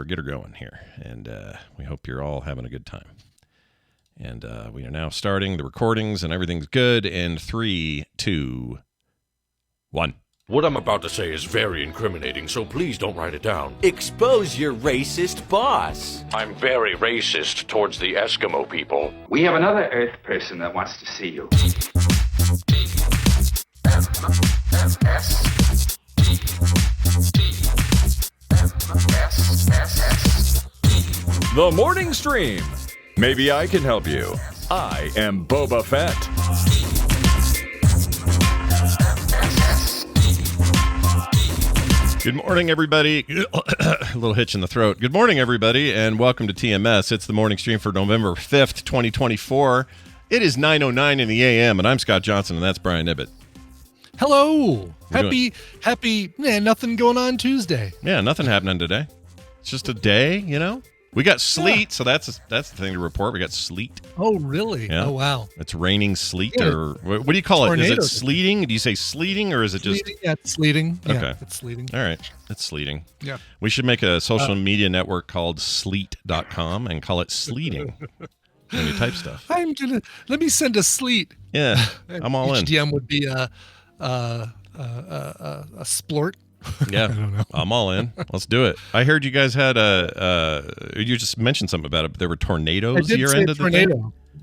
get her going here, and we hope you're all having a good time. And we are now starting the recordings, and everything's good. In 3, 2, 1. What I'm about to say is very incriminating, so please don't write it down. Expose your racist boss. I'm very racist towards the Eskimo people. We have another Earth person that wants to see you. The Morning Stream. Maybe I can help you. I am Boba Fett. Good morning, everybody. A little hitch in the throat. Good morning, everybody, and welcome to TMS. It's the Morning Stream for November 5th, 2024. It is 9:09 in the a.m., and I'm Scott Johnson, and that's Brian Ibbett. Hello. Happy, nothing going on Tuesday. Yeah, nothing happening today. It's just a day, you know? We got sleet, so that's the thing to report. We got sleet. Oh, really? Yeah. Oh, wow. It's raining sleet, or what do you call it? Is it sleeting? Do you say sleeting, or is it just... Sleeting, yeah, it's sleeting. Okay. Yeah, it's sleeting. All right. It's sleeting. Yeah. We should make a social media network called sleet.com and call it sleeting when you type stuff. Let me send a sleet. Yeah, I'm all in. HDM would be a splort. Yeah, I don't know. I'm all in. Let's do it. I heard you guys had you just mentioned something about it. There were tornadoes your end of the day?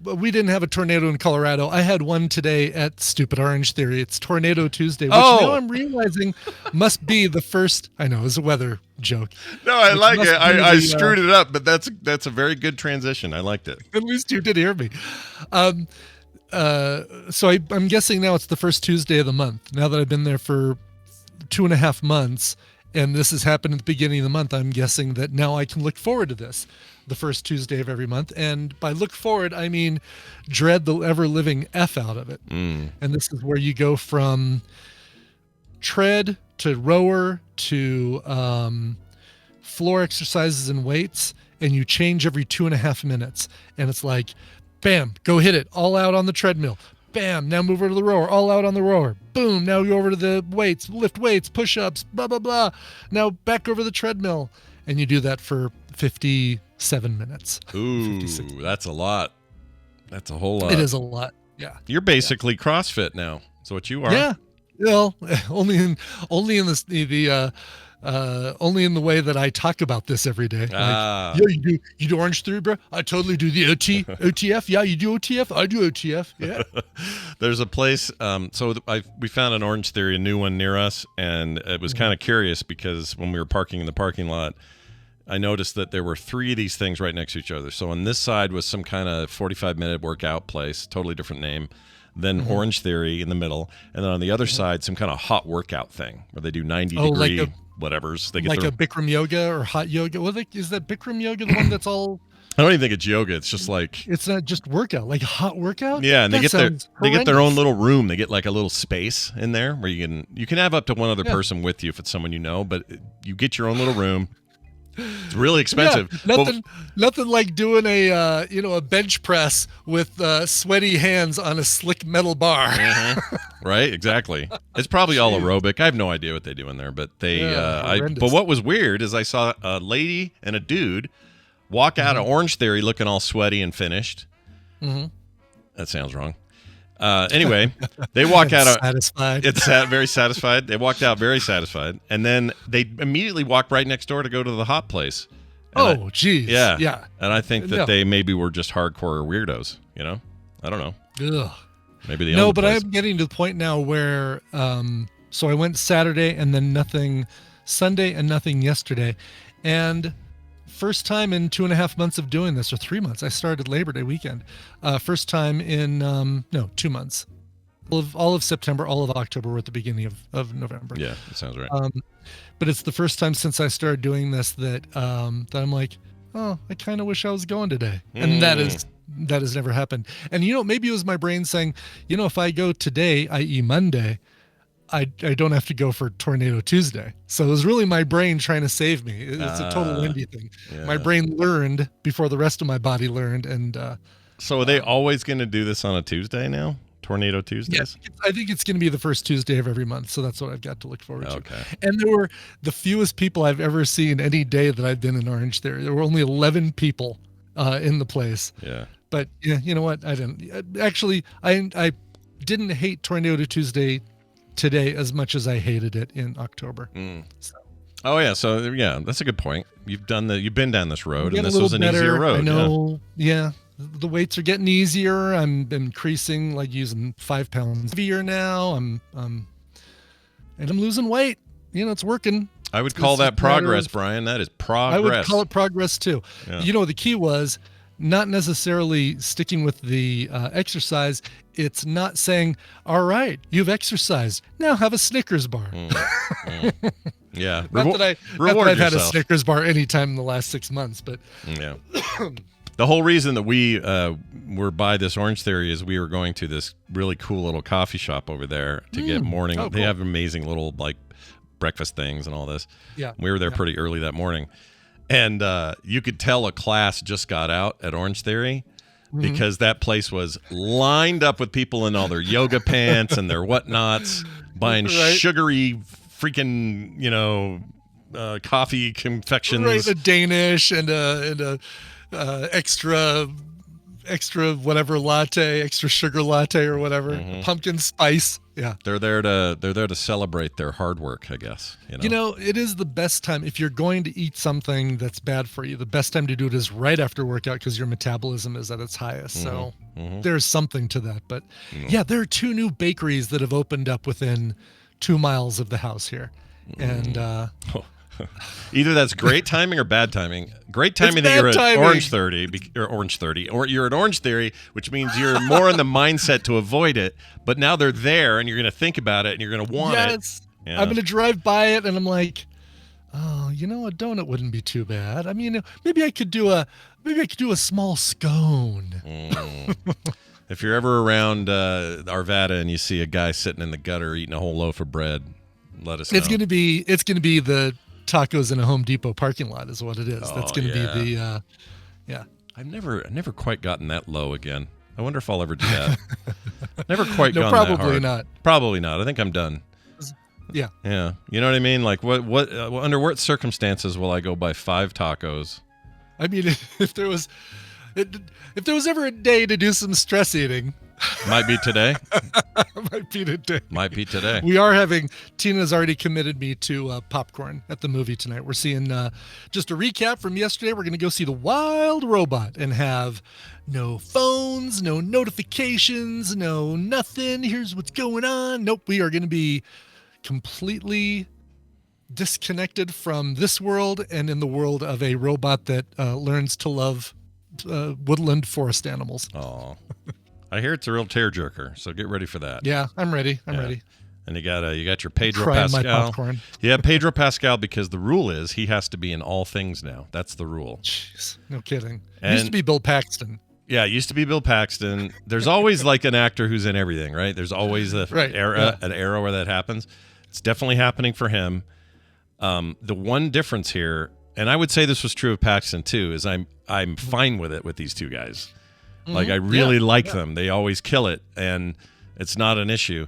But we didn't have a tornado in Colorado. I had one today at Stupid Orange Theory. It's Tornado Tuesday, which now I'm realizing must be the first. I know, it's a weather joke. No, I like it. I screwed it up, but that's a very good transition. I liked it. At least you did hear me. So I'm guessing now it's the first Tuesday of the month. Now that I've been there for 2.5 months, and this has happened at the beginning of the month, I'm guessing that now I can look forward to this, the first Tuesday of every month. And by look forward, I mean dread the ever-living F out of it. And this is where you go from tread to rower to floor exercises and weights, and you change every 2.5 minutes. And it's like, bam, go hit it, all out on the treadmill. Bam, now move over to the rower, all out on the rower. Boom, now go over to the weights, lift weights, push-ups, blah, blah, blah. Now back over the treadmill. And you do that for 57 minutes. Ooh, that's a lot. That's a whole lot. It is a lot, yeah. You're basically CrossFit now. That's what you are. Yeah, well, only in the way that I talk about this every day. Yeah, you do Orange Theory, bro? I totally do the OTF. Yeah, you do OTF? I do OTF. Yeah. There's a place, we found an Orange Theory, a new one near us, and it was kind of curious because when we were parking in the parking lot, I noticed that there were 3 of these things right next to each other. So on this side was some kind of 45-minute workout place, totally different name. Then Orange Theory in the middle, and then on the other side, some kind of hot workout thing where they do 90-degree... Like whatevers. They get like a Bikram yoga or hot yoga. Is that Bikram yoga the one that's all... I don't even think it's yoga. It's just like... It's not just workout, like a hot workout? Yeah, and they get their own little room. They get like a little space in there where you can have up to one other person with you if it's someone you know, but you get your own little room. It's really expensive. Yeah, nothing like doing a bench press with sweaty hands on a slick metal bar. Right, exactly. It's probably all aerobic. I have no idea what they do in there, but but what was weird is I saw a lady and a dude walk out of Orange Theory looking all sweaty and finished. That sounds wrong. Anyway, they walk out satisfied. It's very satisfied. They walked out very satisfied, and then they immediately walked right next door to go to the hot place. And geez. Yeah. And I think that they maybe were just hardcore weirdos. You know, I don't know. Ugh. Maybe they no, but I'm getting to the point now where so I went Saturday and then nothing Sunday and nothing yesterday, and first time in 2.5 months of doing this, or 3 months. I started Labor Day weekend. First time in 2 months. All of September, all of October, we're at the beginning of November. Yeah, that sounds right. But it's the first time since I started doing this that I'm like, oh, I kind of wish I was going today. And that has never happened. And maybe it was my brain saying, if I go today, i.e. Monday, I don't have to go for Tornado Tuesday. So it was really my brain trying to save me. It's a total Wendy thing. Yeah. My brain learned before the rest of my body learned. And so are they always going to do this on a Tuesday now? Tornado Tuesdays? Yeah, I think it's going to be the first Tuesday of every month, so that's what I've got to look forward to. Okay. And there were the fewest people I've ever seen any day that I've been in Orange Theory. There were only 11 people in the place. Yeah. But yeah, you know what? I didn't actually. I didn't hate Tornado Tuesday today as much as I hated it in October. So. Oh yeah, so yeah, that's a good point. You've been down this road, and this was was an easier road. I know. Yeah. The weights are getting easier. I'm increasing, like using 5 pounds heavier now. And I'm losing weight. You know, it's working. I would call that progress, Brian. That is progress. I would call it progress too. Yeah. You know, the key was not necessarily sticking with the exercise. It's not saying, all right, you've exercised. Now have a Snickers bar. Yeah. Not that Reward I've had a yourself. Snickers bar any time in the last 6 months, but Yeah. The whole reason that we were by this Orange Theory is we were going to this really cool little coffee shop over there to get morning. Oh, They cool. have amazing little like breakfast things and all this. Yeah. We were there pretty early that morning. And you could tell a class just got out at Orange Theory because that place was lined up with people in all their yoga pants and their whatnots buying sugary freaking, coffee confections. right, a Danish and a extra whatever latte, extra sugar latte or whatever, pumpkin spice. Yeah. They're there to celebrate their hard work, I guess. You know, it is the best time if you're going to eat something that's bad for you. The best time to do it is right after workout because your metabolism is at its highest. So there's something to that. But yeah, there are 2 new bakeries that have opened up within 2 miles of the house here, and either that's great timing or bad timing. Great timing that you're at Orange 30, or you're at Orange Theory, which means you're more in the mindset to avoid it. But now they're there, and you're going to think about it, and you're going to want it. Yeah. I'm going to drive by it, and I'm like, oh, a donut wouldn't be too bad. I mean, maybe I could do a small scone. If you're ever around Arvada and you see a guy sitting in the gutter eating a whole loaf of bread, let us know. It's going to be the tacos in a Home Depot parking lot is what it is. That's going to be the I've never quite gotten that low again. I wonder if I'll ever do that. Never quite gone probably that hard. not. Probably not. I think I'm done. Yeah. Yeah. You know what I mean? Like what under what circumstances will I go buy 5 tacos? I mean, if there was ever a day to do some stress eating, might be today. Might be today. We Tina's already committed me to popcorn at the movie tonight. We're seeing just a recap from yesterday. We're going to go see The Wild Robot and have no phones, no notifications, no nothing. Here's what's going on. Nope, we are going to be completely disconnected from this world and in the world of a robot that learns to love woodland forest animals. Oh, I hear it's a real tearjerker, so get ready for that. Yeah, I'm ready. I'm ready. And you got your Pedro Cry on my Pascal. popcorn. Yeah, Pedro Pascal, because the rule is he has to be in all things now. That's the rule. Jeez, no kidding. And, used to be Bill Paxton. Yeah, it used to be Bill Paxton. There's always like an actor who's in everything, right? There's always an era where that happens. It's definitely happening for him. The one difference here, and I would say this was true of Paxton too, is I'm fine with it with these 2 guys. Like I really like them. They always kill it, and it's not an issue.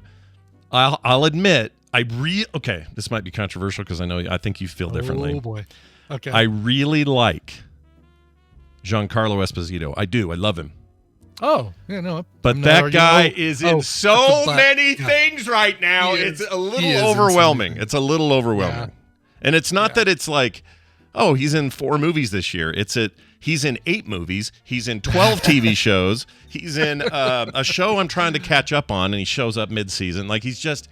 I'll admit, okay, this might be controversial because I think you feel differently. Oh boy. Okay. I really like Giancarlo Esposito. I do. I love him. Oh, yeah, no. But that guy is in so many things right now. It's a little overwhelming. It's a little overwhelming. Yeah. And it's not that it's like, oh, he's in 4 movies this year. He's in 8 movies. He's in 12 TV shows. He's in a show I'm trying to catch up on, and he shows up mid-season. Like, he's just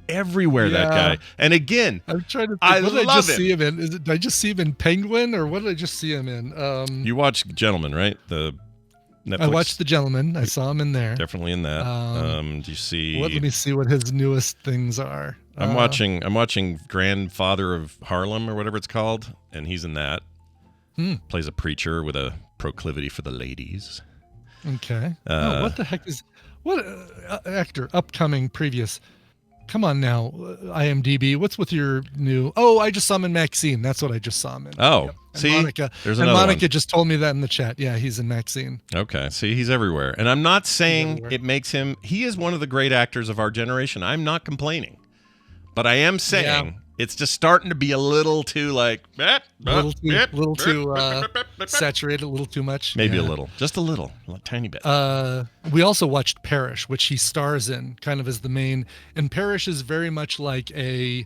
everywhere, that guy. And again, I'm trying to think, I what did love I just him. see him in? Did I just see him in Penguin, or what did I just see him in? You watched Gentleman, right? The Netflix. I watched The Gentleman. I saw him in there. Definitely in that. Do you see? Let me see what his newest things are. I'm watching Grandfather of Harlem or whatever it's called, and he's in that. Plays a preacher with a proclivity for the ladies. Okay. What the heck is what actor? Upcoming, previous. come on now, IMDb. What's with your new? Oh, I just saw him in Maxine. That's what I just saw him in. Oh, Yep. And see, Monica, there's and another Monica one. just told me that in the chat. Yeah, he's in Maxine. Okay, see, he's everywhere. And I'm not saying everywhere. it makes him, he is one of the great actors of our generation. I'm not complaining. But I am saying it's just starting to be a little too like, A little too saturated, a little too much. maybe Yeah. a little, just a little, tiny bit. We also watched Parish, which he stars in, kind of as the main. And Parish is very much like a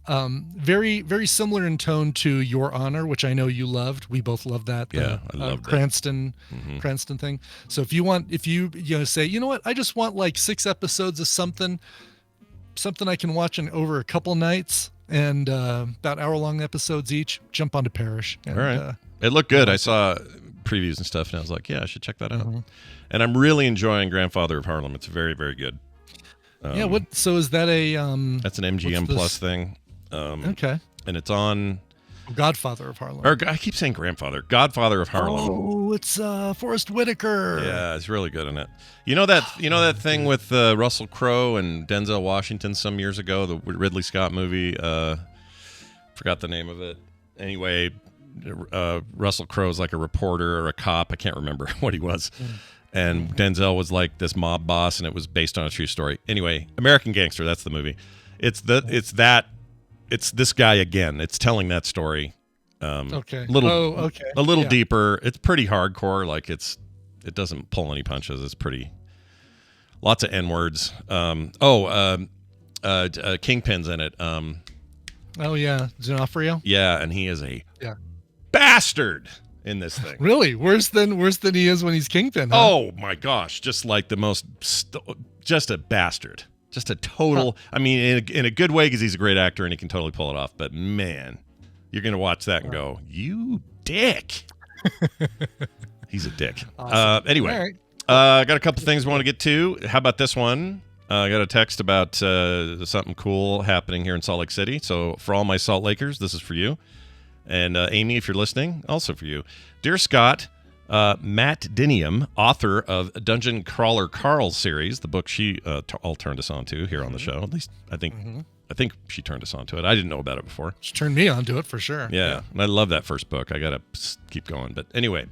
very, very similar in tone to Your Honor, which I know you loved. We both loved that. Yeah, I loved that. Cranston thing. So if you say, you know what, I just want like 6 episodes of something I can watch in over a couple nights, and about hour-long episodes each, jump onto Parish. And, All right. It looked good. I saw previews and stuff, and I was like, yeah, I should check that out. Mm-hmm. And I'm really enjoying Grandfather of Harlem. It's very, very good. So is that a That's an MGM Plus thing. okay. And it's on, Godfather of Harlem. or I keep saying Grandfather, Godfather of Harlem. Oh, it's Forrest Whitaker. Yeah, it's really good in it. You know that thing with Russell Crowe and Denzel Washington some years ago, the Ridley Scott movie. Forgot the name of it. Anyway, Russell Crowe's like a reporter or a cop. I can't remember what he was. And Denzel was like this mob boss, and it was based on a true story. Anyway, American Gangster. That's the movie. It's this guy again. It's telling that story. Okay. A little Yeah. deeper. It's pretty hardcore. Like it doesn't pull any punches. It's pretty. Lots of N-words. Kingpin's in it. Oh yeah, D'Onofrio. Yeah, and he is a Yeah. bastard in this thing. Really, worse than he is when he's Kingpin. Huh? Oh my gosh, just like the most, just a bastard, just a total. I mean, in a good way because he's a great actor and he can totally pull it off. But man, you're gonna watch that and go, "You dick." He's a dick. Awesome. Anyway, All right. I got a couple things I want to get to. How about this one? I got a text about something cool happening here in Salt Lake City. So for all my Salt Lakers, this is for you. And Amy, if you're listening, also for you. Dear Scott, Matt Dinium, author of Dungeon Crawler Carl series, the book she all turned us on to here on the show. At least I think she turned us on to it. I didn't know about it before. She turned me onto it for sure. Yeah, and I love that first book. I got to keep going. But anyway,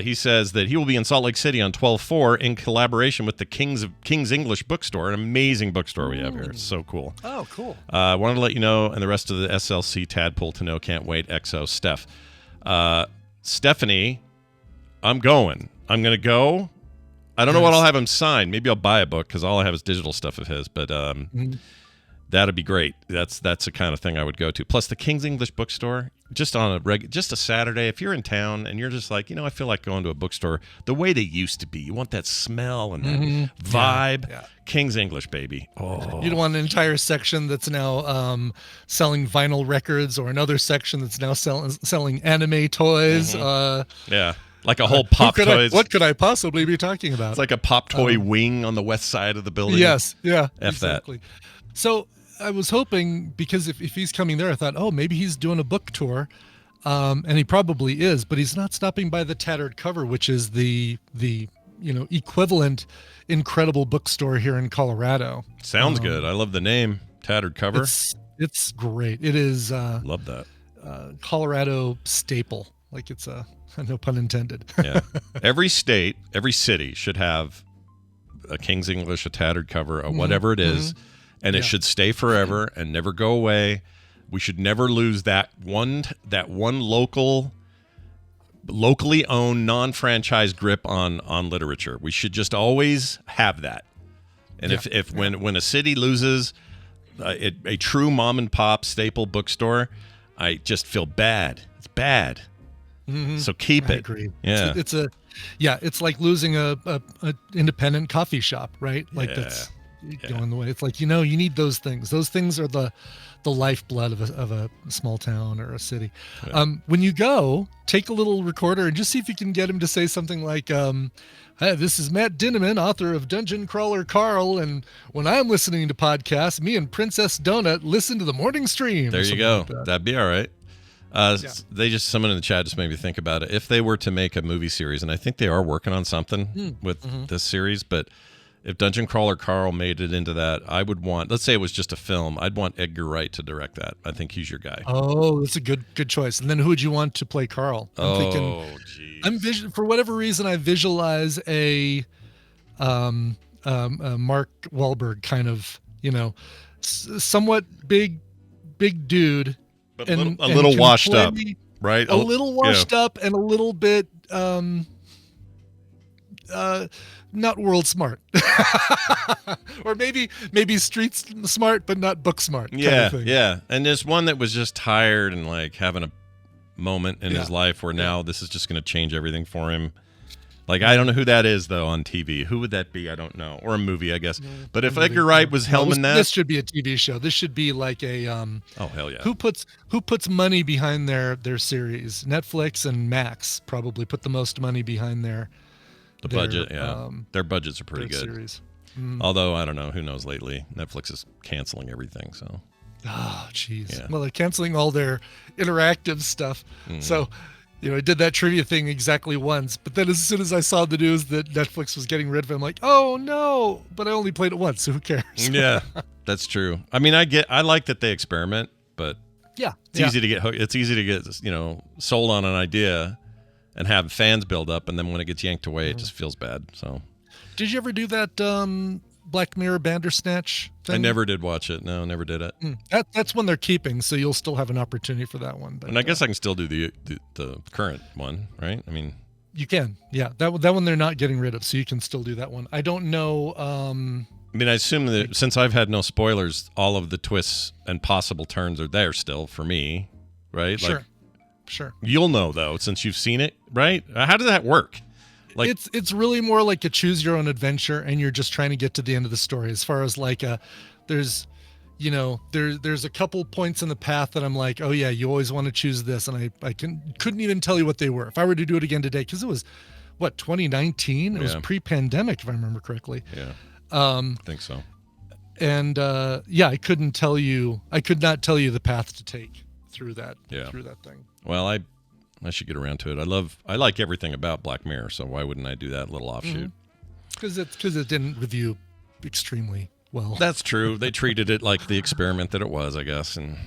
he says that he will be in Salt Lake City on 12/4 in collaboration with the King's English Bookstore, an amazing bookstore we have here. It's so cool. Oh, cool. I wanted to let you know, and the rest of the SLC Tadpole to know, can't wait, XO, Steph. Stephanie, I'm going to go. I don't know what I'll have him sign. Maybe I'll buy a book because all I have is digital stuff of his, but that'd be great. That's the kind of thing I would go to. Plus the King's English Bookstore, just on just a Saturday, if you're in town and you're just like, I feel like going to a bookstore the way they used to be. You want that smell and that vibe. Yeah. King's English, baby. Oh. You don't want an entire section that's now selling vinyl records, or another section that's now selling anime toys. Yeah. Like a whole pop toys. What could I possibly be talking about? It's like a pop toy wing on the west side of the building. Yes. Yeah. Exactly. That. So I was hoping, because if he's coming there, I thought, oh, maybe he's doing a book tour. And he probably is, but he's not stopping by the Tattered Cover, which is the equivalent incredible bookstore here in Colorado. Sounds good. I love the name, Tattered Cover. It's great. It is love that. Colorado staple. Like it's no pun intended. Yeah. Every state, every city should have a King's English, a Tattered Cover, or whatever it is, and it should stay forever and never go away. We should never lose that one locally owned, non-franchise grip on literature. We should just always have that. And if when a city loses a true mom and pop staple bookstore, I just feel bad. It's bad. So keep it. I agree. Yeah. It's like losing a independent coffee shop, right? Like that's going the way. It's like, you need those things. Those things are the lifeblood of a small town or a city. Yeah. When you go, take a little recorder and just see if you can get him to say something like, "Hey, this is Matt Dinneman, author of Dungeon Crawler Carl, and when I'm listening to podcasts, me and Princess Donut listen to the morning stream." There you go. That'd be all right. Someone in the chat just made me think about it. If they were to make a movie series, and I think they are working on something with this series, but if Dungeon Crawler Carl made it into that, I would want, let's say it was just a film, I'd want Edgar Wright to direct that. I think he's your guy. Oh, that's a good choice. And then who would you want to play Carl? Geez. For whatever reason, I visualize a Mark Wahlberg kind of, somewhat big dude, But a little washed up, right? A little washed up and a little bit not world smart. Or maybe street smart but not book smart. Yeah. And there's one that was just tired and like having a moment in his life where now this is just going to change everything for him. Like, I don't know who that is, though, on TV. Who would that be? I don't know. Or a movie, I guess. But if Edgar Wright was helming that... This should be a TV show. This should be like a... oh, hell yeah. Who puts money behind their series? Netflix and Max probably put the most money behind their budget, yeah. Their budgets are pretty good. Series. Although, I don't know. Who knows lately? Netflix is canceling everything, so... Oh, jeez. Yeah. Well, they're canceling all their interactive stuff. So... I did that trivia thing exactly once, but then as soon as I saw the news that Netflix was getting rid of it, I'm like, oh no, but I only played it once, so who cares? Yeah, that's true. I mean, I like that they experiment, but it's easy to get hooked. It's easy to get, sold on an idea and have fans build up, and then when it gets yanked away, it just feels bad. So, did you ever do that Black Mirror Bandersnatch thing? I never did watch it. No, never did it. That's one they're keeping, so you'll still have an opportunity for that one. But, and I guess I can still do the current one, right? I mean, you can. Yeah, that one they're not getting rid of, so you can still do that one. I don't know. I mean, I assume that since I've had no spoilers, all of the twists and possible turns are there still for me, right? Sure. Sure. You'll know though, since you've seen it, right? How does that work? Like, it's really more like a choose your own adventure, and you're just trying to get to the end of the story. As far as like there's a couple points in the path that I'm like, oh yeah, you always want to choose this, and I couldn't even tell you what they were if I were to do it again today, because it was 2019. It was pre-pandemic, if I remember correctly. Yeah, I think so. And I could not tell you the path to take through that thing. Well, I should get around to it. I like everything about Black Mirror, so why wouldn't I do that little offshoot? Because it didn't review extremely well. That's true. They treated it like the experiment that it was, I guess, and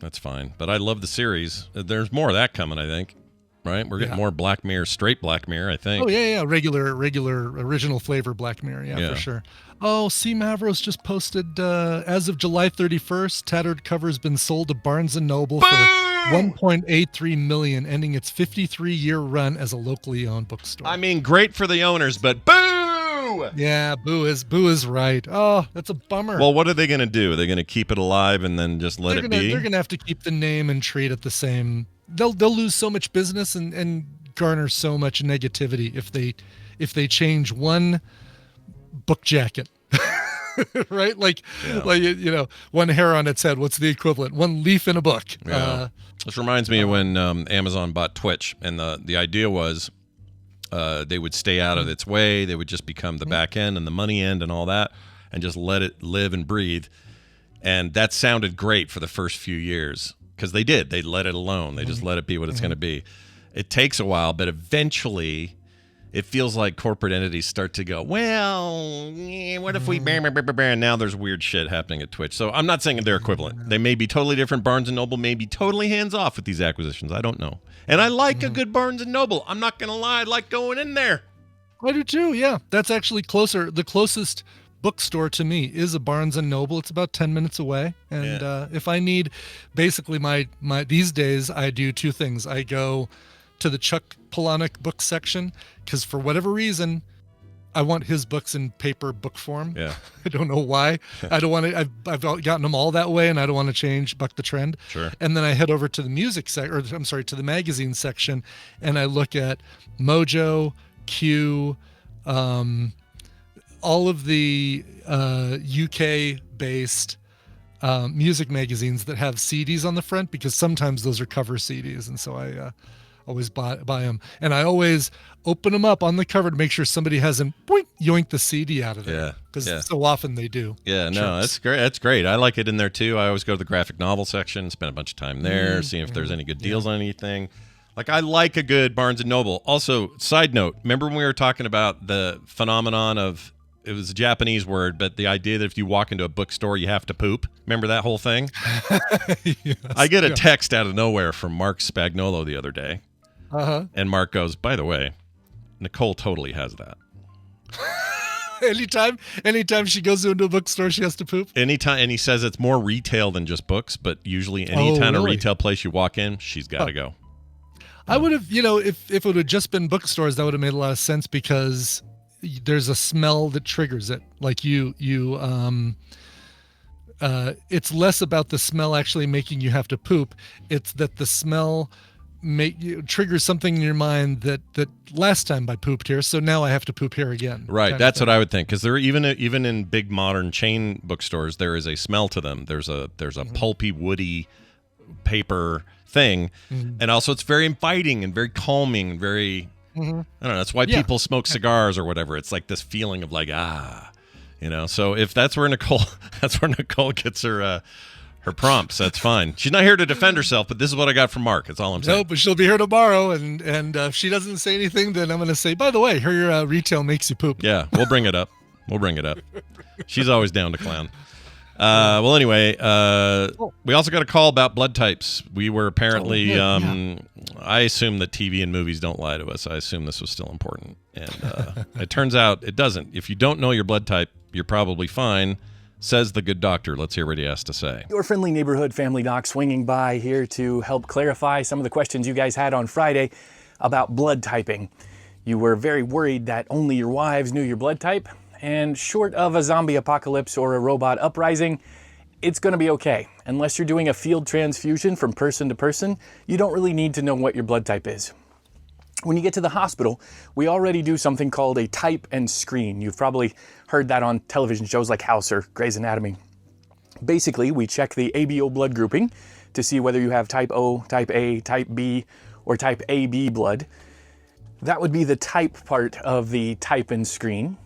that's fine. But I love the series. There's more of that coming, I think. Right? We're getting more Black Mirror, straight Black Mirror, I think. Oh yeah, regular original flavor Black Mirror, yeah, for sure. Oh, C. Mavros just posted as of July 31st, Tattered Cover has been sold to Barnes & Noble for $1.83 million, ending its 53-year run as a locally owned bookstore. I mean, great for the owners, but boo! Yeah, boo is right. Oh, that's a bummer. Well, what are they going to do? Are they going to keep it alive and then just let it be? They're going to have to keep the name and treat it the same. They'll lose so much business and garner so much negativity if they change one book jacket. Right? Like one hair on its head. What's the equivalent? One leaf in a book. Yeah. This reminds me of when Amazon bought Twitch, and the idea was they would stay out of its way. They would just become the back end and the money end and all that, and just let it live and breathe. And that sounded great for the first few years, because they did. They let it alone. They just let it be what it's going to be. It takes a while, but eventually it feels like corporate entities start to go, well, what if we... And now there's weird shit happening at Twitch. So I'm not saying they're equivalent. They may be totally different. Barnes & Noble may be totally hands-off with these acquisitions. I don't know. And I like a good Barnes & Noble. I'm not going to lie. I like going in there. I do too, yeah. That's actually closer. The closest bookstore to me is a Barnes & Noble. It's about 10 minutes away. And if I need... Basically, my these days, I do two things. I go to the Chuck Palahniuk book section, because for whatever reason, I want his books in paper book form. Yeah. I don't know why. I don't want to. I've gotten them all that way, and I don't want to change, buck the trend. Sure. And then I head over to the to the magazine section, and I look at Mojo, Q, all of the UK-based music magazines that have CDs on the front, because sometimes those are cover CDs, and so I always buy them, and I always open them up on the cover to make sure somebody hasn't yoinked the CD out of there, because so often they do. That's great. I like it in there too. I always go to the graphic novel section, spend a bunch of time there, seeing if there's any good deals on anything. Like, I like a good Barnes & Noble. Also, side note, remember when we were talking about the phenomenon of it was a Japanese word, but the idea that if you walk into a bookstore, you have to poop. Remember that whole thing? Yes, I get a text out of nowhere from Mark Spagnolo the other day. And Mark goes, by the way, Nicole totally has that. Anytime she goes into a bookstore, she has to poop. Anytime, and he says it's more retail than just books, but usually any kind of retail place you walk in, she's got to go. I would have, if it would have just been bookstores, that would have made a lot of sense because there's a smell that triggers it. Like it's less about the smell actually making you have to poop. It's that the smell triggers something in your mind that last time I pooped here, so now I have to poop here again. Right, that's what I would think. Because there even in big modern chain bookstores, there is a smell to them. There's a pulpy woody paper thing, and also it's very inviting and very calming and very. I don't know. That's why people smoke cigars or whatever. It's like this feeling of like So if that's where Nicole gets her prompts, that's fine. She's not here to defend herself, but this is what I got from Mark. That's all I'm saying. No, but she'll be here tomorrow, and if she doesn't say anything, then I'm going to say, by the way, her retail makes you poop. Yeah, we'll bring it up. She's always down to clown. Well, anyway, we also got a call about blood types. We were apparently, I assume that TV and movies don't lie to us. I assume this was still important. And it turns out it doesn't. If you don't know your blood type, you're probably fine, says the good doctor. Let's hear what he has to say. Your friendly neighborhood family doc swinging by here to help clarify some of the questions you guys had on Friday about blood typing. You were very worried that only your wives knew your blood type. And short of a zombie apocalypse or a robot uprising, it's going to be okay. Unless you're doing a field transfusion from person to person, you don't really need to know what your blood type is. When you get to the hospital, we already do something called a type and screen. You've probably heard that on television shows like House or Grey's Anatomy. Basically, we check the ABO blood grouping to see whether you have type O, type A, type B, or type AB blood. That would be the type part of the type and screen.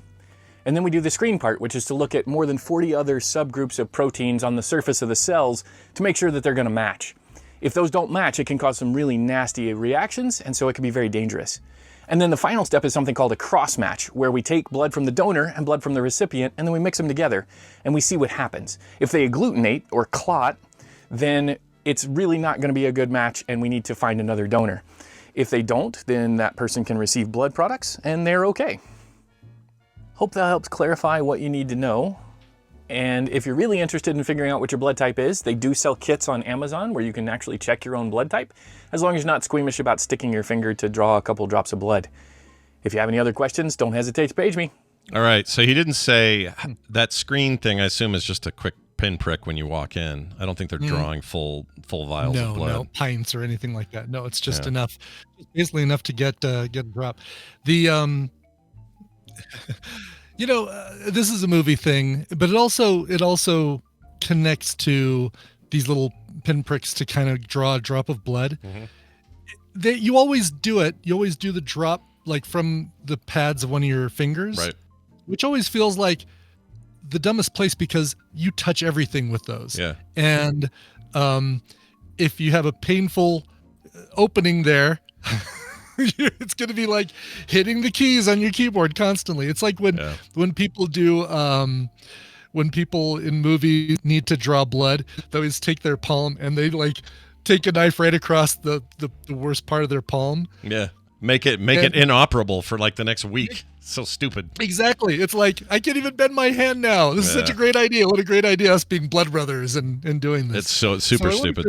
And then we do the screen part, which is to look at more than 40 other subgroups of proteins on the surface of the cells to make sure that they're going to match. If those don't match, it can cause some really nasty reactions, and so it can be very dangerous. And then the final step is something called a cross match, where we take blood from the donor and blood from the recipient, and then we mix them together, and we see what happens. If they agglutinate or clot, then it's really not going to be a good match, and we need to find another donor. If they don't, then that person can receive blood products, and they're okay. Hope that helps clarify what you need to know. And if you're really interested in figuring out what your blood type is, they do sell kits on Amazon where you can actually check your own blood type, as long as you're not squeamish about sticking your finger to draw a couple drops of blood. If you have any other questions, don't hesitate to page me. All right, so he didn't say that screen thing. I assume is just a quick pinprick when you walk in. I don't think they're drawing full vials of blood. No pints or anything like that. No, it's just enough, basically enough to get a drop. The this is a movie thing, but it also connects to these little pinpricks to kind of draw a drop of blood. You always do it. You always do the drop like from the pads of one of your fingers, right? Which always feels like the dumbest place because you touch everything with those. Yeah. And if you have a painful opening there, it's going to be like hitting the keys on your keyboard constantly. It's like when people do, when people in movies need to draw blood, they always take their palm and they like take a knife right across the worst part of their palm. Yeah. Make it inoperable for like the next week. So stupid. Exactly. It's like, I can't even bend my hand now. This is such a great idea. What a great idea, us being blood brothers and doing this. It's super stupid.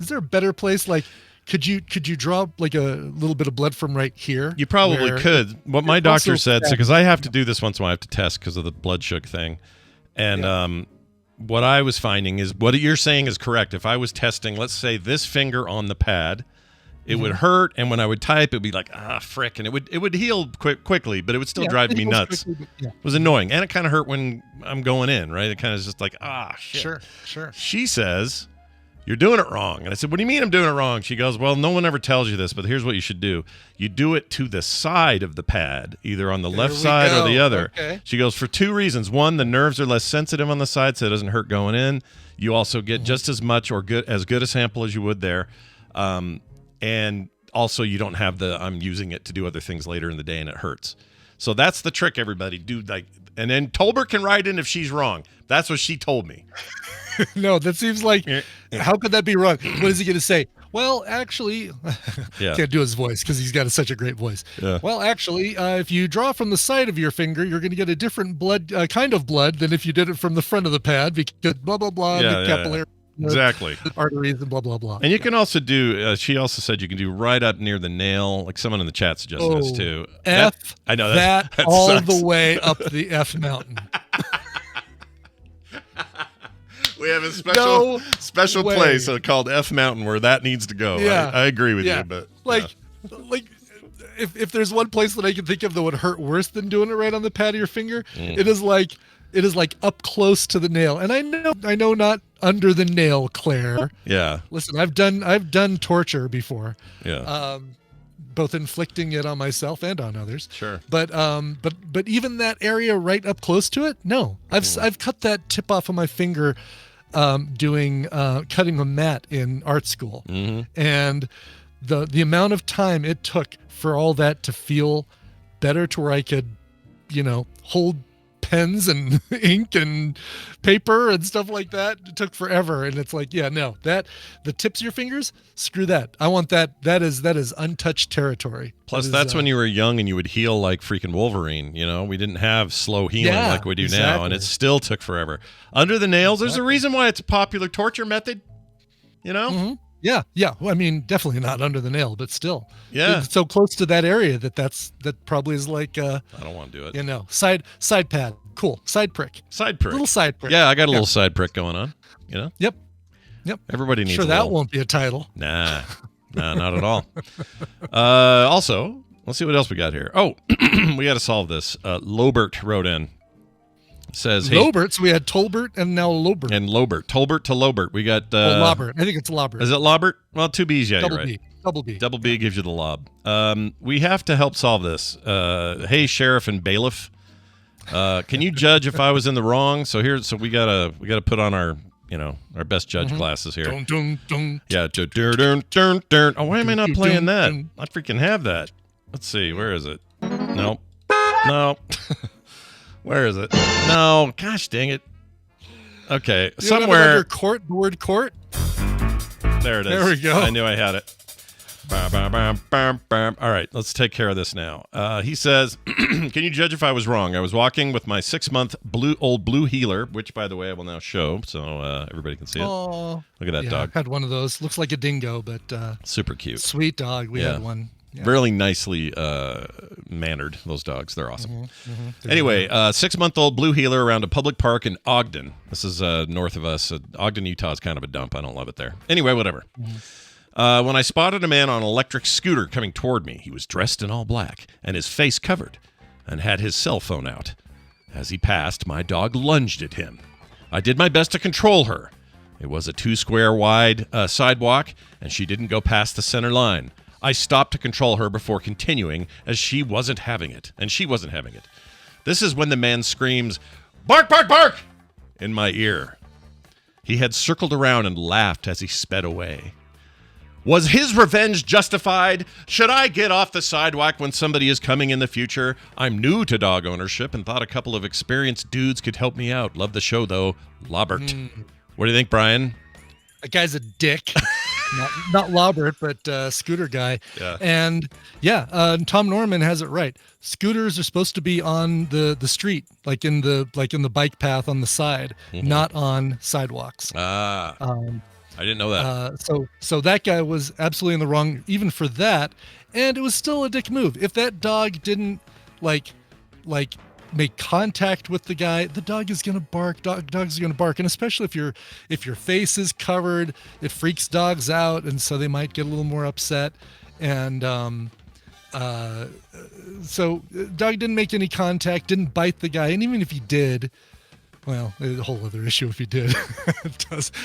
Is there a better place? Like, could you draw like a little bit of blood from right here? You probably could. What my doctor said, because I have to do this once in a while, I have to test because of the blood sugar thing. And what I was finding is what you're saying is correct. If I was testing, let's say this finger on the pad, it would hurt, and when I would type, it would be like, frick, and it would heal quickly, but it would still drive me nuts. Quickly, It was annoying, and it kind of hurt when I'm going in, right? It kind of is just like, shit. Sure. She says, you're doing it wrong. And I said, what do you mean I'm doing it wrong? She goes, well, no one ever tells you this, but here's what you should do. You do it to the side of the pad, either on the left side or the other. Okay. She goes, for two reasons. One, the nerves are less sensitive on the side, so it doesn't hurt going in. You also get just as much or as good a sample as you would there. And also you don't have I'm using it to do other things later in the day and it hurts. So that's the trick, everybody. And then Tolbert can write in if she's wrong. That's what she told me. No, that seems like, how could that be wrong? What is he going to say? Well, actually, can't do his voice because he's got such a great voice. Yeah. Well, actually, if you draw from the side of your finger, you're going to get a different kind of blood than if you did it from the front of the pad because blah, blah, blah, the capillary. Exactly. Arteries and blah, blah, blah. And you can also do, she also said you can do right up near the nail, like someone in the chat suggested this too. I know that all sucks. The way up the Eff Mountain. We have a special place called Eff Mountain where that needs to go. Yeah. I agree with you, but if there's one place that I can think of that would hurt worse than doing it right on the pad of your finger, it is like up close to the nail. And I know not under the nail, Claire. Yeah. Listen, I've done torture before. Yeah. Both inflicting it on myself and on others. Sure. But even that area right up close to it, no. I've cut that tip off of my finger cutting a mat in art school. Mm-hmm. And the amount of time it took for all that to feel better to where I could, hold pens and ink and paper and stuff like that. It took forever. And it's like, the tips of your fingers, screw that. I want that. That is untouched territory. Plus, that's when you were young and you would heal like freaking Wolverine. We didn't have slow healing like we do now, and it still took forever. Under the nails, there's a reason why it's a popular torture method. Mm-hmm. Yeah. Well, I mean, definitely not under the nail, but still. Yeah. It's so close to that area that probably is like I don't want to do it. Side pad. Cool. Side prick. Little side prick. Yeah, I got a little side prick going on. Yep. Everybody needs that won't be a title. Nah, not at all. Also, let's see what else we got here. Oh, we got to solve this. Lobert wrote in. Says, hey, Lobert, so we had Tolbert and now Lobert. And Lobert. Tolbert to Lobert. We got Lobert. I think it's Lobert. Is it Lobert? Well, two B's, yeah, Double you're right. B. Double B. Double B gives you the lob. We have to help solve this. Hey, sheriff and bailiff. Can you judge if I was in the wrong? So we gotta put on our best judge glasses here. Dun, dun, dun. Yeah. Dun, dun, dun. Oh, why am I not playing that? I freaking have that. Let's see. Where is it? Nope. No. Where is it? No. Gosh dang it. Okay. You Somewhere. The word court. There it is. There we go. I knew I had it. All right, let's take care of this now. He says, can you judge if I was wrong? I was walking with my 6-month old blue heeler, which, by the way, I will now show so everybody can see it. Oh, look at that dog. I had one of those. Looks like a dingo, but super cute. Sweet dog. We had one. Yeah. Really nicely mannered, those dogs. They're awesome. Anyway, 6-month-old blue heeler around a public park in Ogden. This is north of us. Ogden, Utah is kind of a dump. I don't love it there. Anyway, whatever. When I spotted a man on an electric scooter coming toward me, he was dressed in all black and his face covered and had his cell phone out. As he passed, my dog lunged at him. I did my best to control her. It was a 2-square wide sidewalk, and she didn't go past the center line. I stopped to control her before continuing, as she wasn't having it. This is when the man screams, "Bark, bark, bark!" in my ear. He had circled around and laughed as he sped away. Was his revenge justified? Should I get off the sidewalk when somebody is coming in the future? I'm new to dog ownership and thought a couple of experienced dudes could help me out. Love the show, though. Lobert. What do you think, Brian? That guy's a dick. not Lobert, but scooter guy. Yeah. And Tom Norman has it right. Scooters are supposed to be on the street, like in the bike path on the side, not on sidewalks. I didn't know that. So that guy was absolutely in the wrong, even for that, and it was still a dick move. If that dog didn't like make contact with the guy, the dog is gonna bark. Dogs are gonna bark, and especially if your face is covered, it freaks dogs out, and so they might get a little more upset. And so dog didn't make any contact, didn't bite the guy, and even if he did. Well, there's a whole other issue if he did.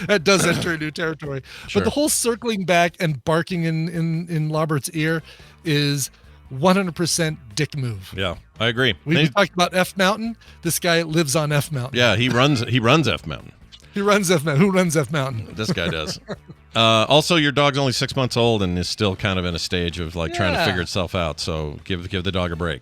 That does enter new territory. Sure. But the whole circling back and barking in Lobert's ear is 100% dick move. Yeah, I agree. We talked about Eff Mountain. This guy lives on Eff Mountain. Yeah, he runs Eff Mountain. He runs Eff Mountain. Who runs Eff Mountain? This guy does. Also, your dog's only 6 months old and is still kind of in a stage of trying to figure itself out. So give the dog a break,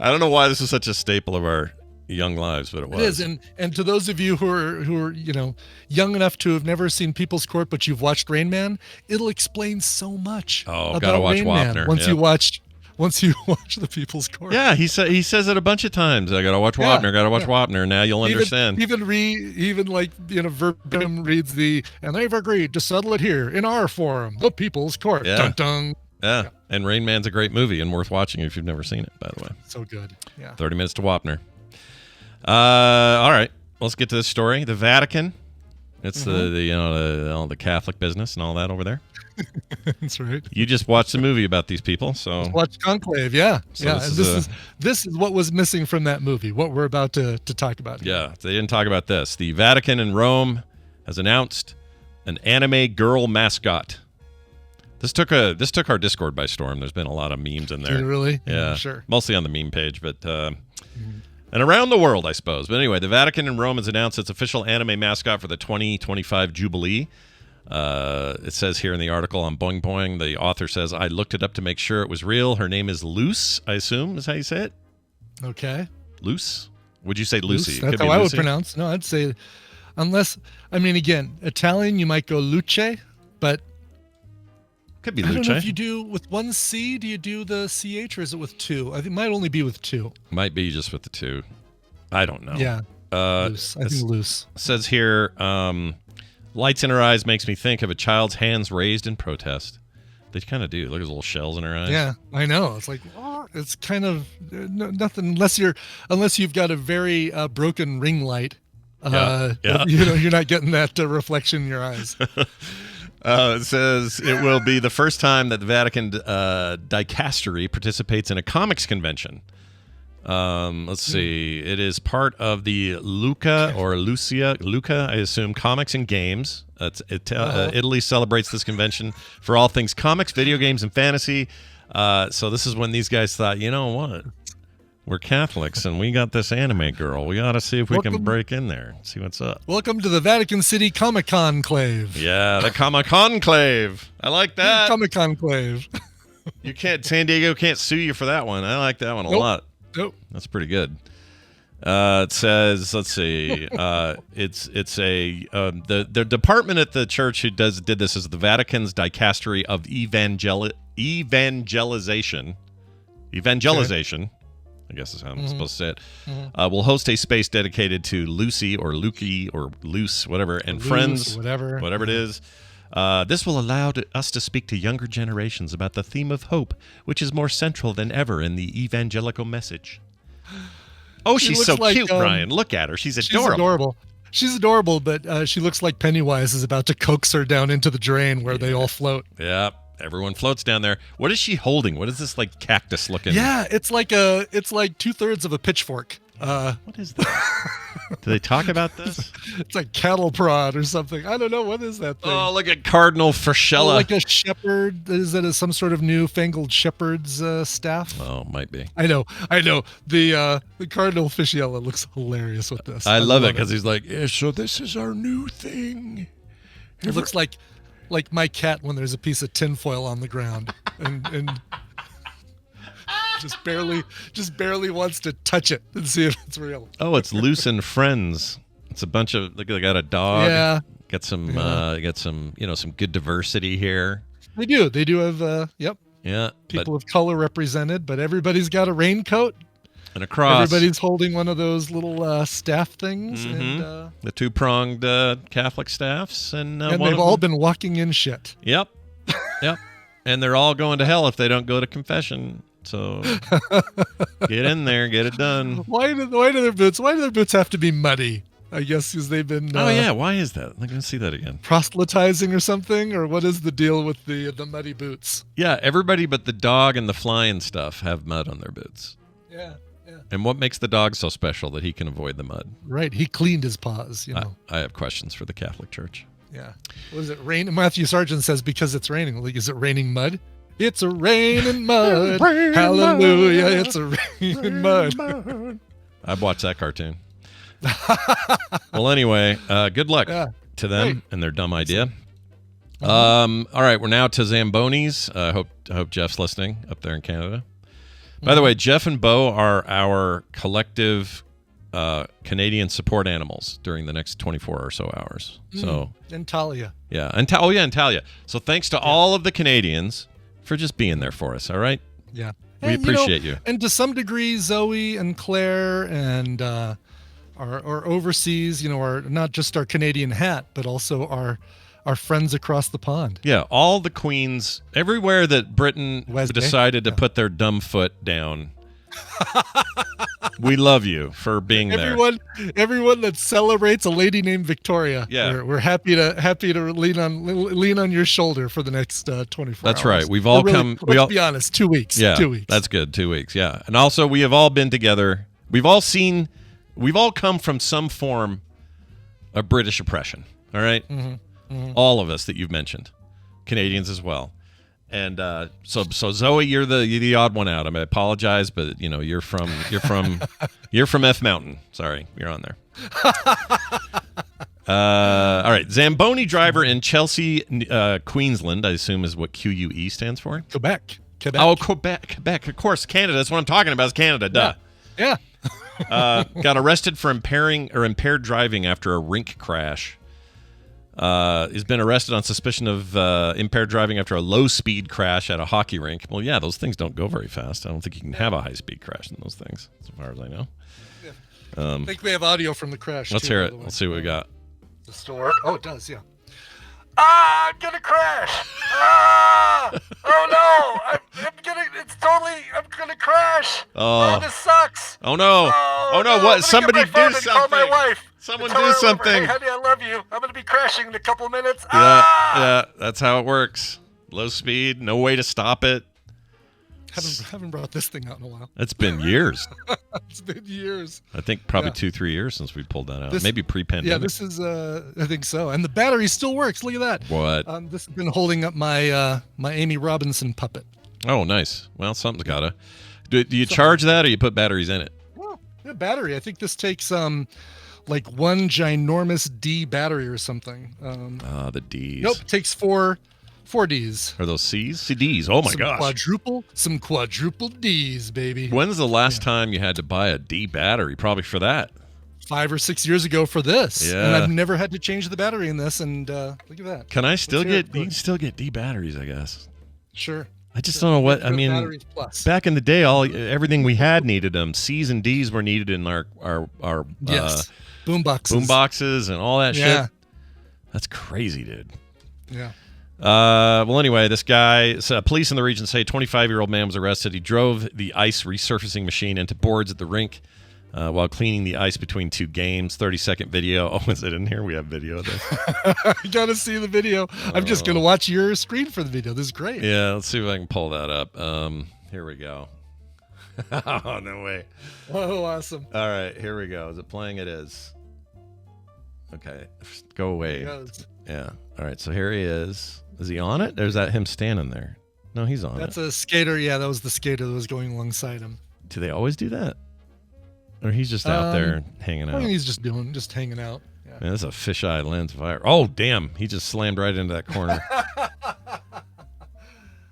I don't know why this is such a staple of our young lives, but it was. It is, and to those of you who are young enough to have never seen People's Court, but you've watched Rain Man, it'll explain so much. Oh, gotta watch Rain Wapner. Man once you watch the People's Court. Yeah, he says it a bunch of times. I gotta watch Wapner. Gotta watch Wapner. Now you'll understand. Even verbatim reads and they've agreed to settle it here in our forum, the People's Court. Yeah. Dun, dun. Yeah, and Rain Man's a great movie and worth watching if you've never seen it. By the way, so good. Yeah. 30 minutes to Wapner. All right, let's get to this story. The Vatican. It's the Catholic business and all that over there. That's right. You just watched a movie about these people, so watch Con-Clave. Yeah, So yeah. this This is what was missing from that movie. What we're about to talk about here. yeah, they didn't talk about this. The Vatican in Rome has announced an anime girl mascot. This took our Discord by storm. There's been a lot of memes in there. Did it really? Yeah, sure. Mostly on the meme page, but and around the world, I suppose. But anyway, the Vatican in Rome has announced its official anime mascot for the 2025 Jubilee. It says here in the article on Boing Boing, the author says, I looked it up to make sure it was real. Her name is Luce, I assume is how you say it. Okay. Luce? Would you say Lucy? That's how I would pronounce. No, I'd say, again, Italian, you might go Luce, but Could be I don't Luce. know if you do with one C, do you do the CH or is it with two? I think it might only be with two. Might be just with the two. I don't know. Yeah. Loose. I think loose. Says here, lights in her eyes makes me think of a child's hands raised in protest. They kind of do. Look at those little shells in her eyes. Yeah, I know. It's like, it's kind of nothing unless you've got a very broken ring light. Yeah. You're not getting that reflection in your eyes. It says it will be the first time that the Vatican dicastery participates in a comics convention. Let's see. It is part of the Luca, I assume, Comics and Games. Italy celebrates this convention for all things comics, video games, and fantasy. So this is when these guys thought, you know what? We're Catholics, and we got this anime girl. We got to see if we can break in there and see what's up. Welcome to the Vatican City Comic-Con-Clave. Yeah, the Comic-Con-Clave. I like that. Comic-Con-Clave. San Diego can't sue you for that one. I like that one a lot. Nope. That's pretty good. It says, let's see, it's a the department at the church who did this is the Vatican's dicastery of evangelization. Okay. I guess is how I'm supposed to say it. Will host a space dedicated to Lucy or Lukey or Luce, whatever, and friends, whatever it is. This will allow us to speak to younger generations about the theme of hope, which is more central than ever in the evangelical message. Oh, she's so cute, Brian. Look at her. She's adorable. She's adorable, but she looks like Pennywise is about to coax her down into the drain where they all float. Yeah, everyone floats down there. What is she holding? What is this like cactus looking? Yeah, it's like 2/3 of a pitchfork. What is that? Do they talk about this? It's like cattle prod or something. I don't know. What is that thing? Oh, look at Cardinal Frashella. Like a shepherd. Is that some sort of newfangled shepherd's staff? Oh, might be. I know. The Cardinal Fishiella looks hilarious with this. I love it because he's like, yeah, so this is our new thing. It looks like my cat when there's a piece of tinfoil on the ground and just barely wants to touch it and see if it's real. Oh, it's Loose and Friends. It's a bunch of they got a dog. Yeah. Got some some good diversity here. They do have yep. Yeah. People of color represented, but everybody's got a raincoat. And a cross. Everybody's holding one of those little staff things. Mm-hmm. And the two-pronged Catholic staffs. And they've all been walking in shit. Yep. And they're all going to hell if they don't go to confession. So get in there, get it done. Why do their boots have to be muddy? I guess because they've been why is that? I'm gonna see that again. Proselytizing or something, or what is the deal with the muddy boots? Yeah, everybody but the dog and the flying stuff have mud on their boots. Yeah. And what makes the dog so special that he can avoid the mud? Right, he cleaned his paws. I have questions for the Catholic Church. Yeah. What is it? Rain. Matthew Sargent says because it's raining. Like, is it raining mud? It's a raining mud. Hallelujah. It's a raining mud. I've watched that cartoon. Well, anyway, good luck to them and their dumb idea. All right, we're now to Zambonis. I hope Jeff's listening up there in Canada. By the way, Jeff and Bo are our collective Canadian support animals during the next 24 or so hours. So and Talia. Yeah, and Talia. So thanks to all of the Canadians for just being there for us. All right. Yeah, we appreciate you. And to some degree, Zoe and Claire and our overseas, are not just our Canadian hat, but also our friends across the pond. Yeah, all the queens everywhere that Britain decided to put their dumb foot down. We love you for being there. Everyone that celebrates a lady named Victoria. Yeah, we're happy to lean on your shoulder for the next 24 hours. That's right. We've all come. Let's be honest. 2 weeks. Yeah, 2 weeks. That's good. 2 weeks. Yeah, and also we have all been together. We've all come from some form of British oppression. All right? All of us that you've mentioned, Canadians as well. And so Zoe, you're the odd one out. I apologize, but you're from Eff Mountain. Sorry, you're on there. All right, Zamboni driver in Chelsea, Queensland. I assume is what QUE stands for. Quebec. Oh, Quebec. Of course, Canada. That's what I'm talking about. Is Canada? Duh. Yeah. Got arrested for impaired driving after a rink crash. Has been arrested on suspicion of impaired driving after a low-speed crash at a hockey rink. Well, yeah, those things don't go very fast. I don't think you can have a high-speed crash in those things, as far as I know. I think we have audio from the crash. Let's hear it. Let's see what we got. The store. Oh, it does, yeah. I'm gonna crash. Oh no! I'm gonna crash. Oh, this sucks. Oh no! Oh no! What? Somebody do something! Call my wife. Someone do something! Hey, honey, I love you. I'm gonna be crashing in a couple minutes. Yeah, that's how it works. Low speed, no way to stop it. Haven't brought this thing out in a while. It's been years. It's been years. I think probably 2-3 years since we pulled that out. Maybe pre-pandemic. Yeah, this is. I think so. And the battery still works. Look at that. What? This has been holding up my my Amy Robinson puppet. Oh, nice. Well, something's gotta. Do you charge that, or you put batteries in it? Well, yeah, battery. I think this takes like one ginormous D battery or something. The Ds. Nope, it takes four Ds. Are those Cs? CDs. Oh my gosh. Some quadruple Ds, baby. When's the last time you had to buy a D battery? Probably for that. 5 or 6 years ago for this. Yeah. And I've never had to change the battery in this, and look at that. Can I still you can still get D batteries, I guess. Sure. I just don't know what I mean. Back in the day, everything we had needed them. C's and D's were needed in our yes. Boomboxes and all that shit. That's crazy, dude. Yeah. Well, anyway, this guy, police in the region say 25-year-old man was arrested. He drove the ice resurfacing machine into boards at the rink while cleaning the ice between 2 games. 30-second video. Oh, is it in here? We have video of this. I gotta see the video. I'm just gonna watch your screen for the video. This is great. Yeah, let's see if I can pull that up. Here we go. Oh, no way. Oh, awesome. All right, here we go. Is it playing? It is. Okay, go away. Yeah. All right, so here he is. Is he on it? Or is that him standing there? No, he's on it. That's a skater. Yeah, that was the skater that was going alongside him. Do they always do that? Or he's just out there hanging out? I mean, he's just hanging out. Yeah. Man, that's a fisheye lens fire. Oh, damn. He just slammed right into that corner.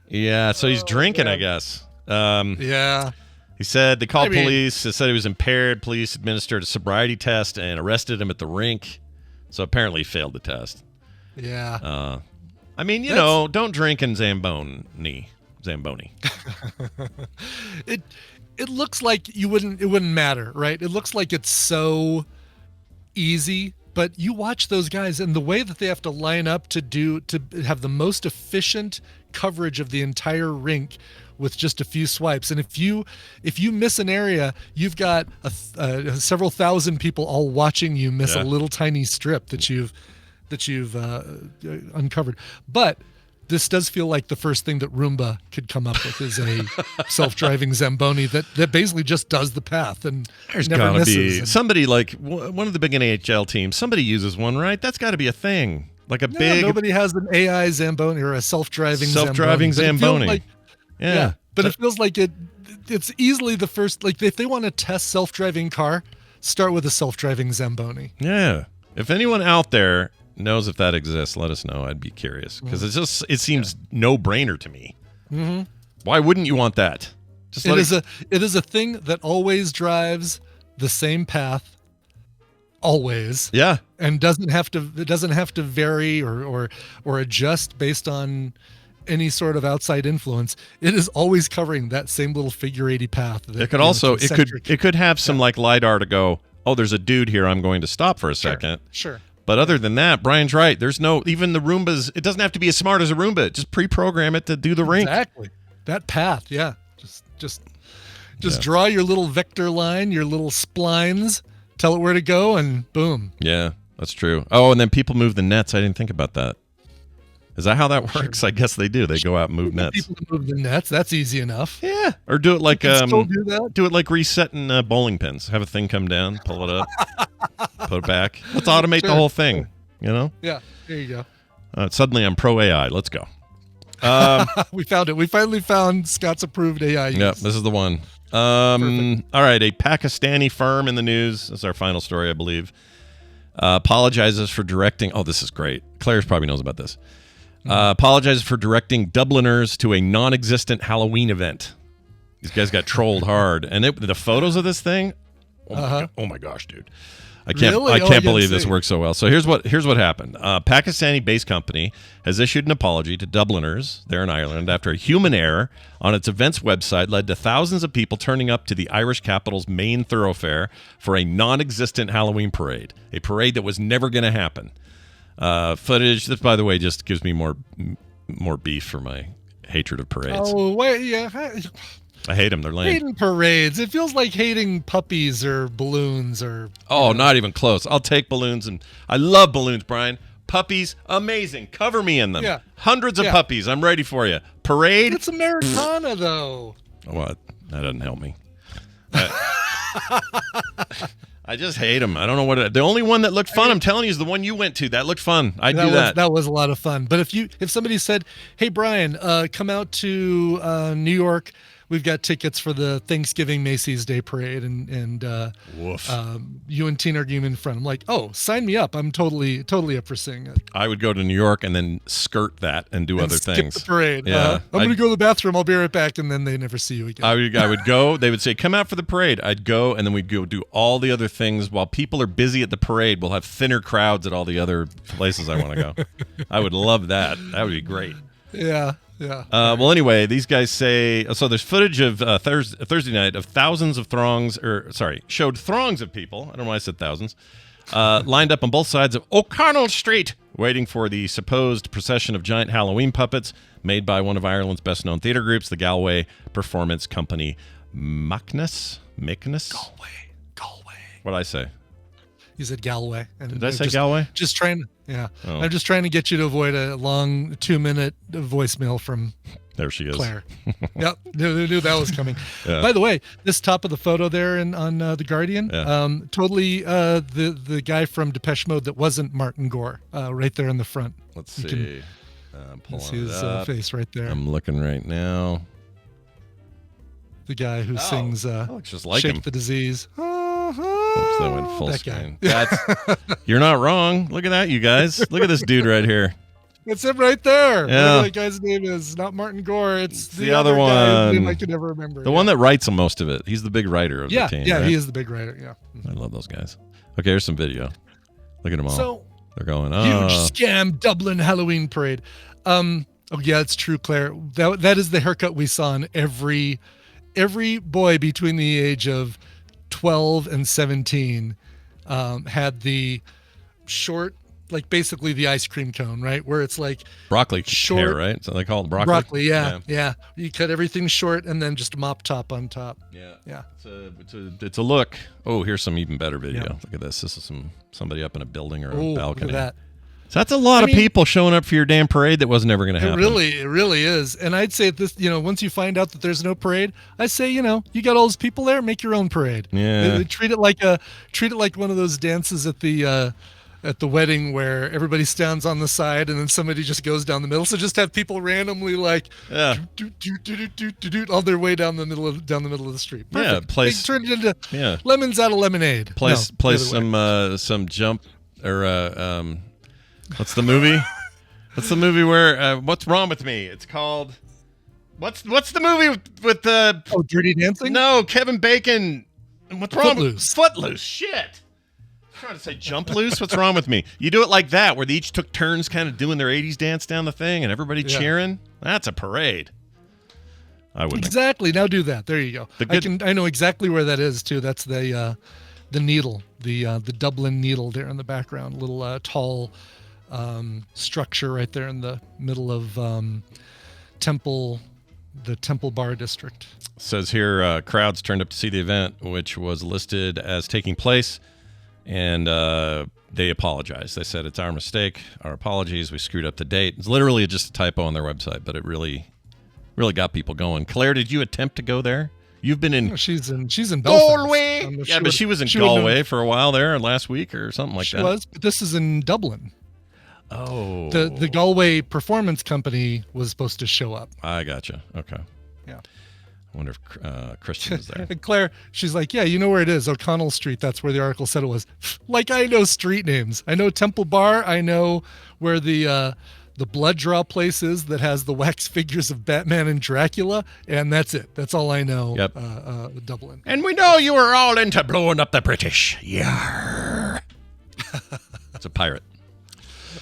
Yeah, so he's drinking, I guess. Yeah. He said they called police. They said he was impaired. Police administered a sobriety test and arrested him at the rink. So apparently he failed the test. Yeah. I mean, you know, don't drink in Zamboni. It looks like it wouldn't matter, right? It looks like it's so easy, but you watch those guys and the way that they have to line up to have the most efficient coverage of the entire rink with just a few swipes. And if you miss an area, you've got several thousand people all watching you miss a little tiny strip that you've uncovered. But this does feel like the first thing that Roomba could come up with is a self-driving Zamboni that basically just does the path and there's never gotta misses. be somebody like one of the big NHL teams. Somebody uses one, right? That's got to be a thing. Like a big. Nobody has an AI Zamboni or a self-driving Zamboni. Yeah. But it feels like it's easily the first. Like if they want to test self-driving car, start with a self-driving Zamboni. Yeah. If anyone out there knows if that exists, let us know. I'd be curious because it seems no-brainer to me. Mm-hmm. Why wouldn't you want that? Just It is a thing that always drives the same path, always. Yeah. And doesn't have to vary or adjust based on any sort of outside influence. It is always covering that same little figure 80 path. It could also it could have some like LiDAR to go, oh, there's a dude here, I'm going to stop for a second. Sure. But other than that, Brian's right. There's no, even the Roombas, it doesn't have to be as smart as a Roomba. Just pre-program it to do the rink. Exactly. That path, yeah. Just draw your little vector line, your little splines, tell it where to go, and boom. Yeah, that's true. Oh, and then people move the nets. I didn't think about that. Is that how that works? I guess they do. They go out and move nets. People move the nets. That's easy enough. Yeah. Or do it like still do that. Do it like resetting bowling pins. Have a thing come down, pull it up, put it back. Let's automate the whole thing. You know? Yeah. There you go. Suddenly I'm pro AI. Let's go. We found it. We finally found Scott's approved AI use. Yep, this is the one. All right, a Pakistani firm in the news. This is our final story, I believe. Apologizes for directing. Oh, this is great. Claire probably knows about this. Apologizes for directing Dubliners to a non-existent Halloween event. These guys got trolled hard, and the photos of this thing. Oh my gosh, dude! I can't believe this works so well. So here's what happened. Pakistani-based company has issued an apology to Dubliners there in Ireland after a human error on its events website led to thousands of people turning up to the Irish capital's main thoroughfare for a non-existent Halloween parade, a parade that was never going to happen. Footage. This, by the way, just gives me more beef for my hatred of parades. Oh wait, yeah. I hate them. They're lame. Hating parades. It feels like hating puppies or balloons or. Oh, not even close. I'll take balloons, and I love balloons, Brian. Puppies, amazing. Cover me in them. Yeah. Hundreds of puppies. I'm ready for you. Parade. It's Americana, though. What? That doesn't help me. I just hate them. I don't know what. The only one that looked fun, I'm telling you, is the one you went to. That looked fun. I'd do that. That was a lot of fun. But if somebody said, "Hey, Brian, come out to New York. We've got tickets for the Thanksgiving Macy's Day Parade, and you and Tina are going in front." I'm like, "Oh, sign me up! I'm totally up for seeing it." I would go to New York and then skirt that and do other things. Skip the parade. Yeah, I'm going to go to the bathroom. I'll be right back, and then they never see you again. I would go. They would say, "Come out for the parade." I'd go, and then we'd go do all the other things while people are busy at the parade. We'll have thinner crowds at all the other places I want to go. I would love that. That would be great. Yeah. Yeah. Well, anyway, these guys say so. There's footage of Thursday night of showed throngs of people. I don't know why I said thousands. Lined up on both sides of O'Connell Street, waiting for the supposed procession of giant Halloween puppets made by one of Ireland's best-known theatre groups, the Galway performance company Macness. Galway. What'd I say? You said Galway. And did I say Galway? Just trying. Yeah. Oh. I'm just trying to get you to avoid a long 2-minute voicemail from there she is. Claire. Yep. Knew that was coming. Yeah. By the way, this top of the photo there on The Guardian, totally the guy from Depeche Mode that wasn't Martin Gore, right there in the front. Let's see. See his face right there. I'm looking right now. The guy who sings looks just like Shake him. the Disease. Oops, that went full screen. You're not wrong. Look at that, you guys. Look at this dude right here. It's him right there. Yeah. Whatever that guy's name is. Not Martin Gore. It's the other one. Guy whose name I can never remember. The one that writes most of it. He's the big writer of the team. Yeah, right? he is the big writer. Yeah. I love those guys. Okay, here's some video. Look at them all. So, they're going, huge scam Dublin Halloween parade. Oh yeah, it's true, Claire. That is the haircut we saw in every boy between the age of 12 and 17 had the short, like basically the ice cream cone, right? Where it's like broccoli short hair, right? So they call it broccoli. Broccoli, yeah. You cut everything short and then just mop top on top. Yeah. It's a look. Oh, here's some even better video. Yeah. Look at this. This is somebody up in a building or a balcony. Look at that. So that's a lot of people showing up for your damn parade that wasn't ever going to happen. It really is. And I'd say this, once you find out that there's no parade, I say, you got all those people there, make your own parade. Yeah. They treat it like one of those dances at the wedding where everybody stands on the side and then somebody just goes down the middle. So just have people randomly all their way down the middle of the street. Perfect. Yeah, turn it into lemons out of lemonade. Play some jump or What's the movie? What's the movie where What's Wrong with Me? It's called What's the movie with the? Oh, Dirty Dancing? No, Kevin Bacon. What's wrong? Footloose. Footloose. Shit. I'm trying to say jump loose. What's wrong with me? You do it like that, where they each took turns, kind of doing their '80s dance down the thing, and everybody cheering. That's a parade. I wouldn't. Exactly. Now do that. There you go. I know exactly where that is too. That's the needle, the Dublin needle there in the background. Little tall structure right there in the middle of the Temple Bar District. Says here, crowds turned up to see the event, which was listed as taking place, and they apologized. They said, it's our mistake, our apologies, we screwed up the date. It's literally just a typo on their website, but it really got people going. Claire, did you attempt to go there? You've been in... She's in Belfast. Galway! Yeah, but she was in Galway for a while there last week or something like that. She was, but this is in Dublin. Oh. The Galway Performance Company was supposed to show up. I gotcha. Okay. Yeah. I wonder if Christian was there. And Claire, she's like, yeah, you know where it is, O'Connell Street. That's where the article said it was. Like, I know street names. I know Temple Bar. I know where the blood draw place is that has the wax figures of Batman and Dracula, and that's it. That's all I know. Yep. Dublin. And we know you were all into blowing up the British. Yeah. It's a pirate.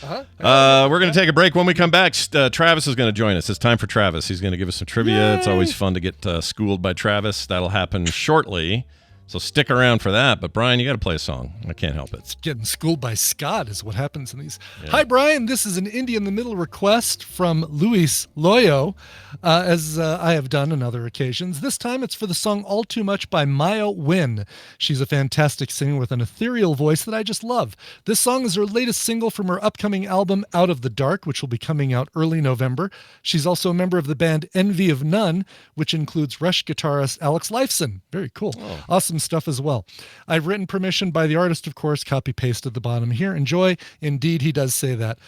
We're going to take a break. When we come back, Travis is going to join us. It's time for Travis. He's going to give us some trivia. Yay! It's always fun to get schooled by Travis. That'll happen shortly. So stick around for that. But, Brian, you got to play a song. I can't help it. It's getting schooled by Scott is what happens in these. Yeah. Hi, Brian. This is an Indie in the Middle request from Luis Loyo, as I have done on other occasions. This time it's for the song All Too Much by Maya Wynn. She's a fantastic singer with an ethereal voice that I just love. This song is her latest single from her upcoming album Out of the Dark, which will be coming out early November. She's also a member of the band Envy of None, which includes Rush guitarist Alex Lifeson. Very cool. Oh. Awesome stuff as well. I've written permission by the artist, of course, copy paste at the bottom here. Enjoy. Indeed, he does say that.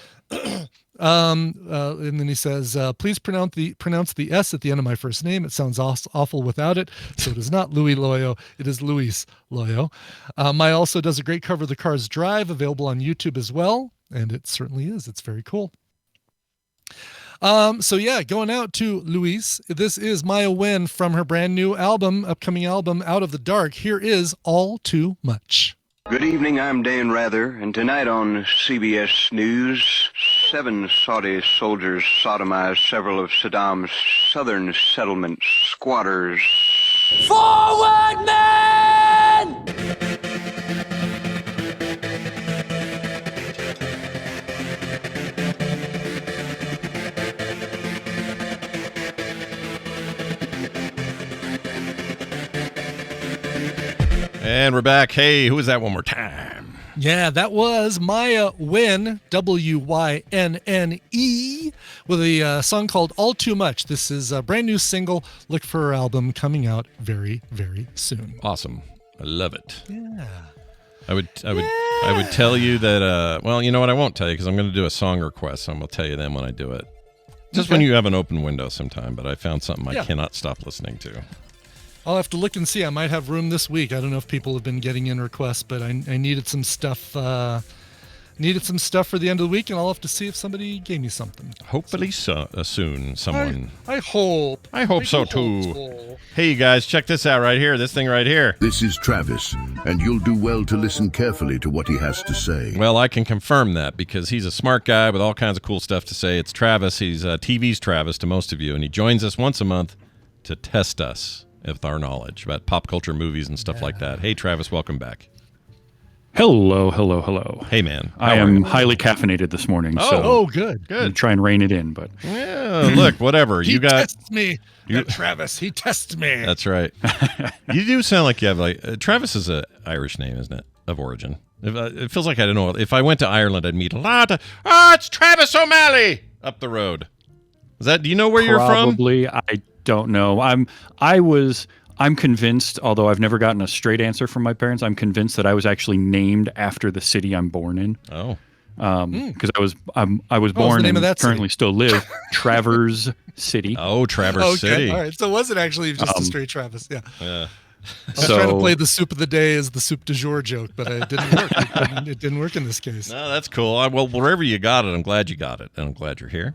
And then he says, please pronounce the S at the end of my first name. It sounds awful without it. So it is not Louis Loyo. It is Luis Loyo. Maya also does a great cover of The Cars Drive, available on YouTube as well. And it certainly is. It's very cool. So yeah, going out to Luis. This is Maya Wynn from her brand new upcoming album, Out of the Dark. Here is All Too Much. Good evening, I'm Dan Rather, and tonight on CBS News, 7 Saudi soldiers sodomized several of Saddam's southern settlement squatters. Forward, man! And we're back. Hey, who was that one more time? Yeah, that was Maya Wynn, W-Y-N-N-E, with a song called All Too Much. This is a brand new single. Look for her album coming out very, very soon. Awesome. I love it. Yeah. I would tell you that, well, you know what? I won't tell you because I'm going to do a song request. So I'm going to tell you then when I do it. Just when you have an open window sometime, but I found something I cannot stop listening to. I'll have to look and see. I might have room this week. I don't know if people have been getting in requests, but I needed some stuff. Needed some stuff for the end of the week, and I'll have to see if somebody gave me something. Hopefully soon, someone. I hope. I hope so too. Hey, you guys, check this out right here. This thing right here. This is Travis, and you'll do well to listen carefully to what he has to say. Well, I can confirm that because he's a smart guy with all kinds of cool stuff to say. It's Travis. He's TVs Travis to most of you, and he joins us once a month to test us with our knowledge about pop culture, movies, and stuff like that. Hey, Travis, welcome back. Hello. Hey, man. I am highly caffeinated this morning. Good. I'm try and rein it in, but yeah, look, whatever. He tests me. Travis, he tests me. That's right. You do sound like you have Travis is an Irish name, isn't it, of origin? It feels like I don't know. If I went to Ireland, I'd meet a lot of. It's Travis O'Malley up the road. Is that? Do you know where you're from? Probably. I don't know. I'm convinced, although I've never gotten a straight answer from my parents, I'm convinced that I was actually named after the city I'm born in. Oh. Because I was born and currently still live Travers City. Oh, Travers City. All right. So it wasn't actually just a straight Travis. Yeah. Yeah. I was trying to play the soup of the day as the soup du jour joke, but it didn't work. It didn't work in this case. No, that's cool. Well, wherever you got it, I'm glad you got it, and I'm glad you're here.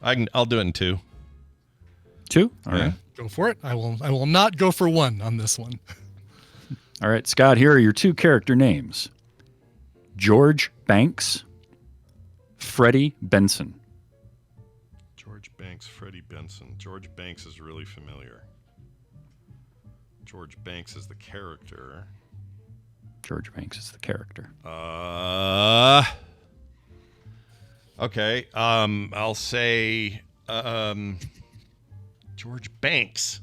I'll do it in 2. 2? All right. Go for it. I will not go for 1 on this one. All right, Scott, here are your 2 character names. George Banks, Freddie Benson. George Banks, Freddie Benson. George Banks is really familiar. George Banks is the character. George Banks is the character. Okay. I'll say George Banks.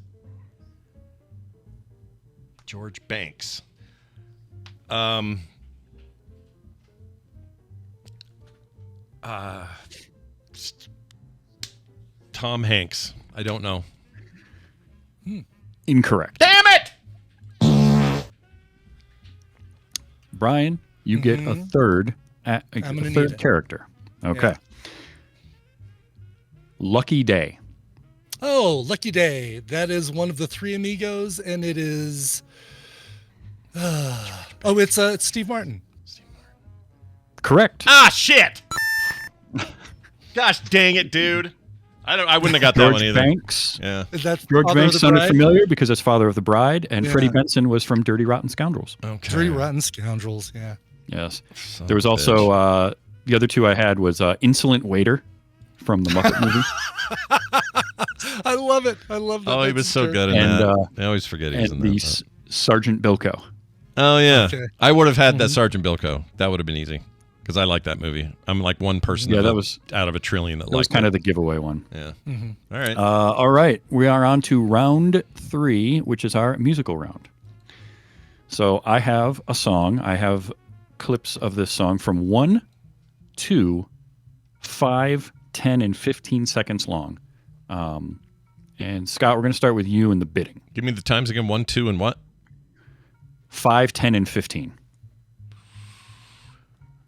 George Banks. Tom Hanks. I don't know. Incorrect. Damn it! Brian, you get a third character. Okay. Yeah. Lucky Day. Oh, Lucky Day. That is one of the 3 amigos, and it is. It's Steve Martin. Correct. Ah, shit! Gosh dang it, dude! I wouldn't have got that George one either. Banks. Yeah. That's George Father Banks of the sounded Bride? familiar because it's Father of the Bride, and Yeah. Freddie Benson was from Dirty Rotten Scoundrels. Okay. Dirty Rotten Scoundrels. Yeah. Yes. Son There was of a also the other 2 I had was Insolent Waiter from the Muppet movie. I love it. I love that. Oh, he That's was so great. good in And, that. I always forget he was in And that. the Sergeant Bilko. Oh, yeah. Okay. I would have had that Sergeant Bilko. That would have been easy. Because I like that movie. I'm like one person Yeah, that was out of a trillion that That was liked kind it. of the giveaway one. Yeah. Mm-hmm. All right. All right. We are on to round 3, which is our musical round. So I have a song. I have clips of this song from 1, 2, 5, 10, and 15 seconds long. And Scott, we're going to start with you in the bidding. Give me the times again. 1, 2, and what? 5, 10, and 15.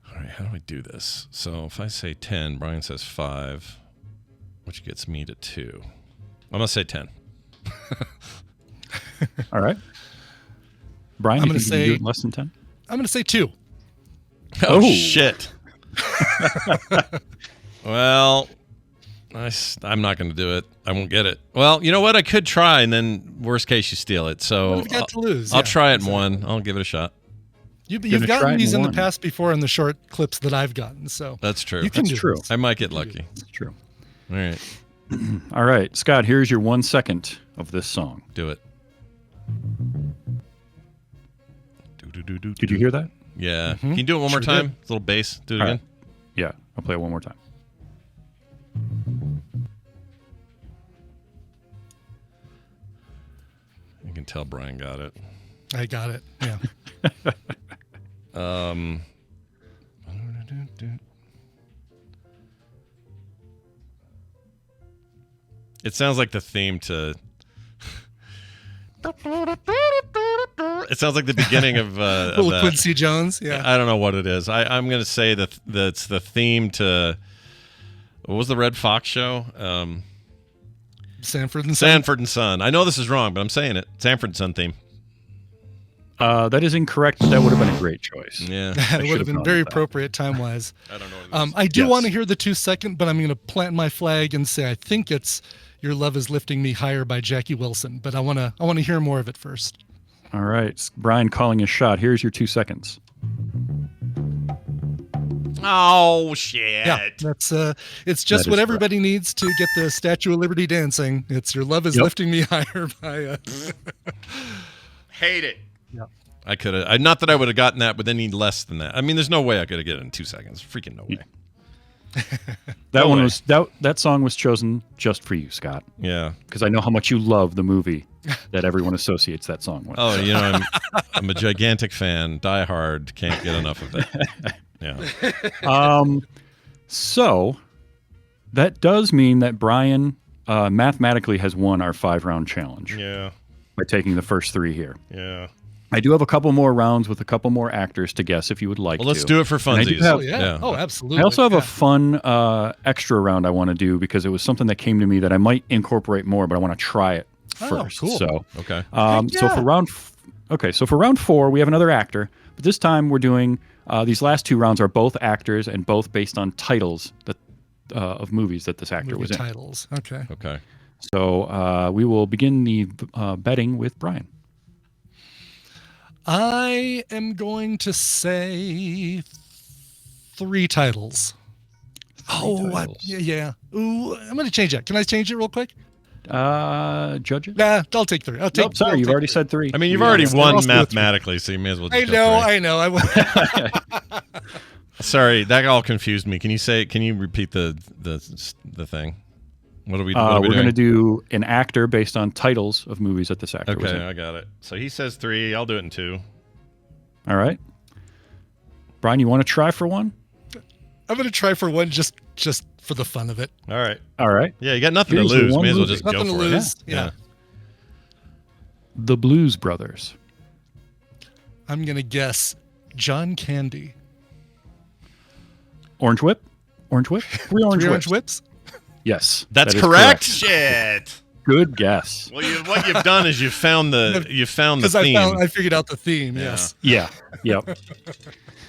All right. How do I do this? So if I say 10, Brian says 5, which gets me to 2. I'm going to say 10. All right. Brian, I'm you gonna think you can do say- it in less than 10? I'm going to say 2. Oh, Oh. shit. Well, I'm not going to do it. I won't get it. Well, you know what? I could try, and then worst case, you steal it. So What have you got to lose? I'll Yeah, try it in exactly. 1. I'll give it a shot. You've Gonna try gotten it these in the one. past before in the short clips that I've gotten, so That's true. you can That's do true. this. I might get lucky. That's true. All right. All right. Scott, here's your 1 second of this song. Do it. Did you hear that? Yeah. Can you do it one more Sure time? did. A little bass. Do it All again. right. Yeah, I'll play it one more time. You can tell Brian got it. I got it. Yeah. It sounds like the theme to. It sounds like the beginning of Little that. Quincy Jones. Yeah. I don't know what it is. I'm going to say that that's the theme to. What was the Red Fox show? Sanford and Son. Sanford and Son. I know this is wrong, but I'm saying it. Sanford and Son theme. That is incorrect, but that would have been a great choice. Yeah. It would should've have been gone very with that. appropriate time wise. I don't know what it is. I do Yes. want to hear the 2 second, but I'm going to plant my flag and say I think it's "Your Love Is Lifting Me Higher" by Jackie Wilson, but I want to hear more of it first. All right. Brian calling his shot. Here's your 2 seconds. Oh shit! Yeah, that's it's just That what is everybody needs to get the Statue of Liberty dancing. It's "Your Love Is Yep. Lifting Me Higher" by. Hate it. Yeah. I could have. Not that I would have gotten that, but then need less than that. I mean, there's no way I could have get it in 2 seconds. Freaking no way. That No one way. was that song was chosen just for you, Scott, Yeah. because I know how much you love the movie that everyone associates that song with. Oh, you know, I'm a gigantic fan. Die Hard. Can't get enough of it. Yeah. So that does mean that Brian mathematically has won our 5-round challenge Yeah. by taking the first 3 here. Yeah. I do have a couple more rounds with a couple more actors to guess if you would like Well, let's to. do it for And I do funsies. have- Oh yeah. Yeah. Oh, absolutely. I also have Yeah. a fun extra round I want to do because it was something that came to me that I might incorporate more, but I want to try it Oh, first. cool. So, Okay. so for round 4, we have another actor, but this time we're doing these last 2 rounds are both actors and both based on titles that of movies that this actor Movie was in. titles. Okay. Okay. So we will begin the betting with Brian. I am going to say 3 titles. Yeah. Ooh, I'm going to change that. Can I change it real quick? Judge it? Nah, I'll take 3. Nope, sorry, you've already said 3. I mean, you've already won mathematically, so you may as well just I know. Sorry, that all confused me. Can you repeat the thing? What are we we're doing? going to do an actor based on titles of movies that this actor was in. Okay, I got it. So he says 3. I'll do it in 2. All right. Brian, you want to try for 1? I'm going to try for 1 just for the fun of it. All right. Yeah, you got nothing to lose. May as well just nothing go to for lose. it. Yeah. The Blues Brothers. I'm going to guess John Candy. Orange Whip? 3 Orange Whips? Yes. That's that is correct. Shit. Good guess. Well, what you've done is you've found the theme. I figured out the theme. Yeah. Yes. Yeah. Yep.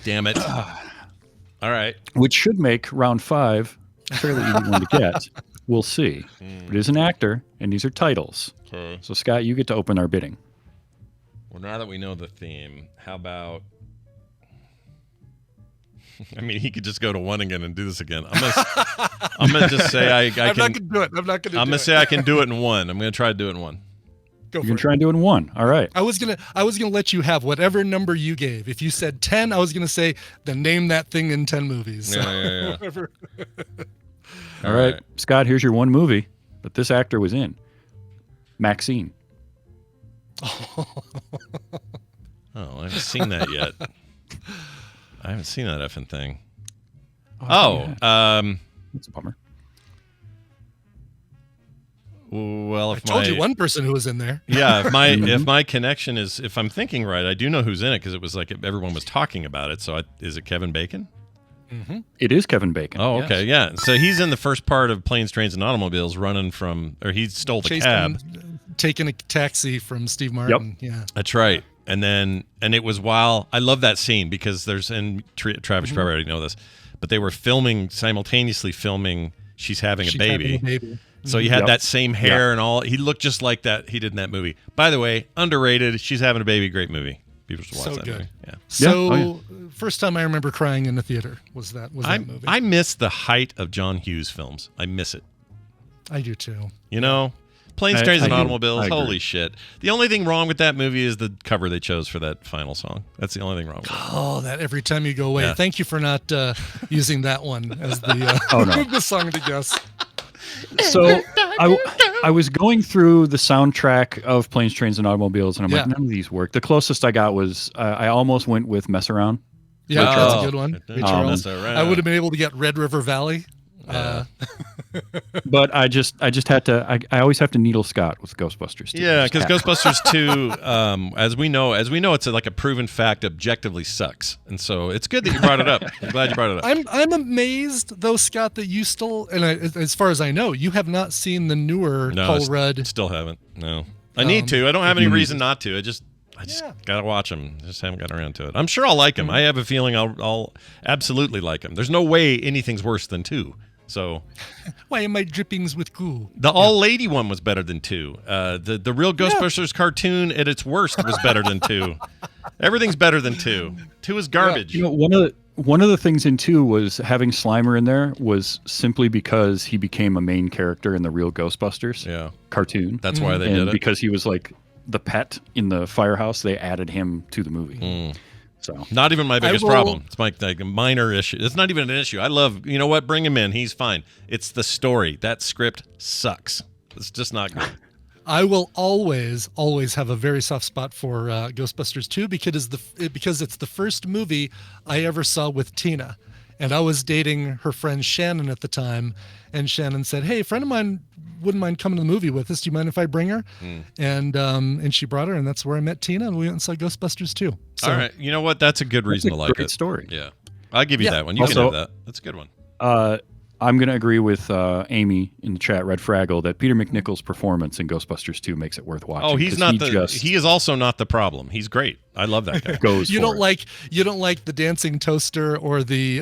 Damn it. All right. Which should make round 5 a fairly easy one to get. We'll see. It is an actor, and these are titles. Okay. So, Scott, you get to open our bidding. Well, now that we know the theme, how about... I mean, he could just go to 1 again and do this again. I'm gonna just say I can. I'm not gonna do it. I'm gonna say I can do it in 1. I'm gonna try to do it in 1. You can try and do it in 1. All right. I was gonna let you have whatever number you gave. If you said 10, I was gonna say then name that thing in 10 movies. Yeah. All right, Scott. Here's your 1 movie that this actor was in. Maxine. Oh, I haven't seen that yet. I haven't seen that effing thing. That's a bummer. Well, I told you one person who was in there. Yeah, if my connection is, if I'm thinking right, I do know who's in it because it was like everyone was talking about it. So is it Kevin Bacon? Mm-hmm. It is Kevin Bacon. Oh, okay, yeah. So he's in the first part of Planes, Trains, and Automobiles, he stole the cab, taking a taxi from Steve Martin. Yep. Yeah, that's right. And it was while I love that scene because there's Travis, you probably already know this, but they were simultaneously filming She's Having a Baby. So he had that same hair and all. He looked just like that he did in that movie. By the way, underrated. She's Having a Baby, great movie. People should watch that movie. Yeah. So first time I remember crying in the theater was that movie. I miss the height of John Hughes films. I miss it. I do too. You know? Planes, Trains, and Automobiles. Holy shit. The only thing wrong with that movie is the cover they chose for that final song. That's the only thing wrong with it. Oh, that every time you go away. Yeah. Thank you for not using that one as the, the song to guess. So I was going through the soundtrack of Planes, Trains, and Automobiles, and I'm like, none of these work. The closest I got was I almost went with Mess Around. Yeah, that's a good one. I would have been able to get Red River Valley. But I just had to. I always have to needle Scott with Ghostbusters 2. Yeah, because Ghostbusters 2, as we know, it's like a proven fact, objectively sucks, and so it's good that you brought it up. I'm glad you brought it up. I'm amazed though, Scott, that you still, and as far as I know, you have not seen the newer Paul Rudd. Still haven't. No, I need to. I don't have any reason not to. I just gotta watch them. Just haven't gotten around to it. I'm sure I'll like them. I have a feeling I'll absolutely like them. There's no way anything's worse than 2. So, why am I drippings with goo? The all-lady one was better than 2. The real Ghostbusters cartoon at its worst was better than 2. Everything's better than 2. 2 is garbage. You know, one of the things in 2 was having Slimer in there was simply because he became a main character in the real Ghostbusters cartoon. That's why they did it. Because he was like the pet in the firehouse, they added him to the movie. So not even my biggest problem. It's like a minor issue. It's not even an issue. I love, you know what? Bring him in. He's fine. It's the story. That script sucks. It's just not good. I will always have a very soft spot for Ghostbusters 2 because it's the first movie I ever saw with Tina. And I was dating her friend Shannon at the time, and Shannon said, "Hey, a friend of mine wouldn't mind coming to the movie with us. Do you mind if I bring her?" And she brought her, and that's where I met Tina, and we went and saw Ghostbusters 2. So, all right, you know what? That's a good reason to like it. Great story. Yeah, I'll give you that one. You can have that. That's a good one. I'm going to agree with Amy in the chat, Red Fraggle, that Peter McNichol's performance in Ghostbusters 2 makes it worth watching. Oh, he's not he is also not the problem. He's great. I love that guy. You don't like the dancing toaster or the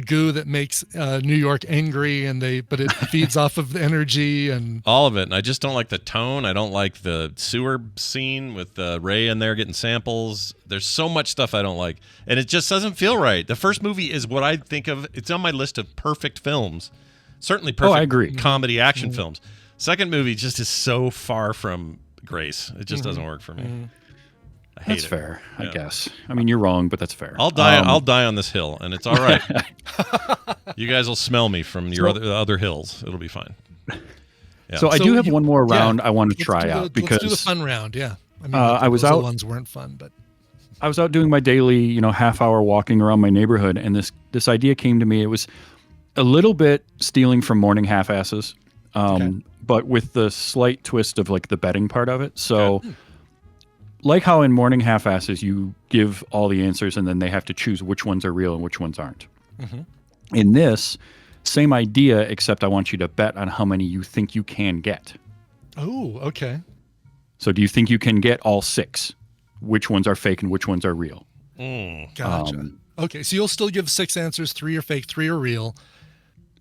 goo that makes New York angry, but it feeds off of the energy and all of it. And I just don't like the tone. I don't like the sewer scene with Ray in there getting samples. There's so much stuff I don't like, and it just doesn't feel right. The first movie is what I think of. It's on my list of perfect films. Certainly perfect. I agree. Comedy action films. Second movie just is so far from grace. It just doesn't work for me. I hate That's it. fair, I guess. I mean, you're wrong, but that's fair. I'll die on this hill, and it's all right. You guys will smell me from your other hills. It'll be fine. Yeah. So I do have one more round I want to try out because let's do the fun round. Yeah, I mean, I was out. Ones weren't fun, but I was out doing my daily, half-hour walking around my neighborhood, and this idea came to me. It was a little bit stealing from Morning Half-Asses, but with the slight twist of like the betting part of it. So, like how in Morning Half-Asses you give all the answers and then they have to choose which ones are real and which ones aren't. In this, same idea, except I want you to bet on how many you think you can get. Oh, okay. So do you think you can get all 6? Which ones are fake and which ones are real? Gotcha. Okay, so you'll still give 6 answers, 3 are fake, 3 are real.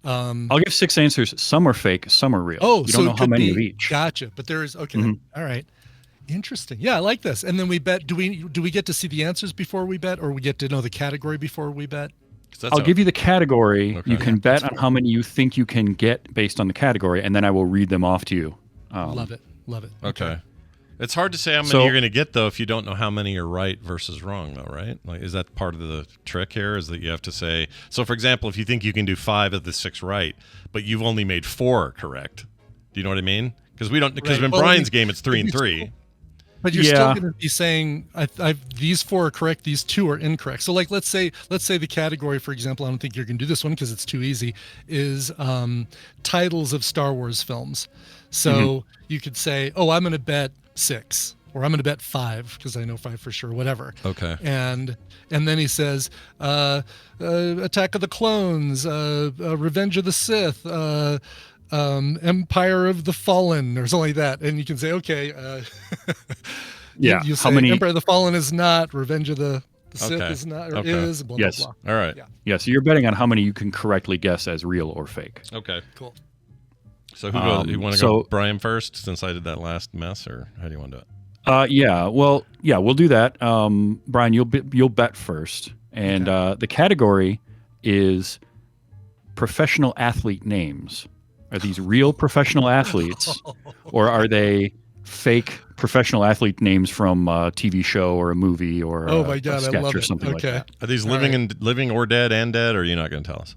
I'll give 6 answers. Some are fake, some are real. Oh, you so don't know how many of each. Gotcha. But there is all right. Interesting. Yeah, I like this. And then we bet. Do we get to see the answers before we bet, or we get to know the category before we bet? I'll give you the category. Okay. You can bet on how many you think you can get based on the category, and then I will read them off to you. Love it. Okay. It's hard to say how many you're going to get, though, if you don't know how many are right versus wrong, though, right? Like, is that part of the trick here? Is that you have to say... So, for example, if you think you can do 5 of the 6 right, but you've only made 4 correct, do you know what I mean? Because in Brian's game, it's 3 and 3. But you're still going to be saying, these 4 are correct, these 2 are incorrect. So, like, let's say the category, for example, I don't think you're going to do this one because it's too easy, is titles of Star Wars films. So you could say, I'm going to bet 6, or I'm going to bet 5 because I know 5 for sure, whatever. Okay. And then he says, Attack of the Clones, Revenge of the Sith, Empire of the Fallen, or something like that. And you can say, okay, you say Empire of the Fallen is not, Revenge of the Sith is not, or is, blah, yes. blah, blah. All right. Yeah, so you're betting on how many you can correctly guess as real or fake. Okay. Cool. So who goes? You want to go Brian first, since I did that last mess, or how do you want to do it? We'll do that. Brian, you'll bet first, and the category is professional athlete names. Are these real professional athletes, or are they fake professional athlete names from a TV show or a movie or a sketch I love or something like that? Are these living or dead and dead, or are you not going to tell us?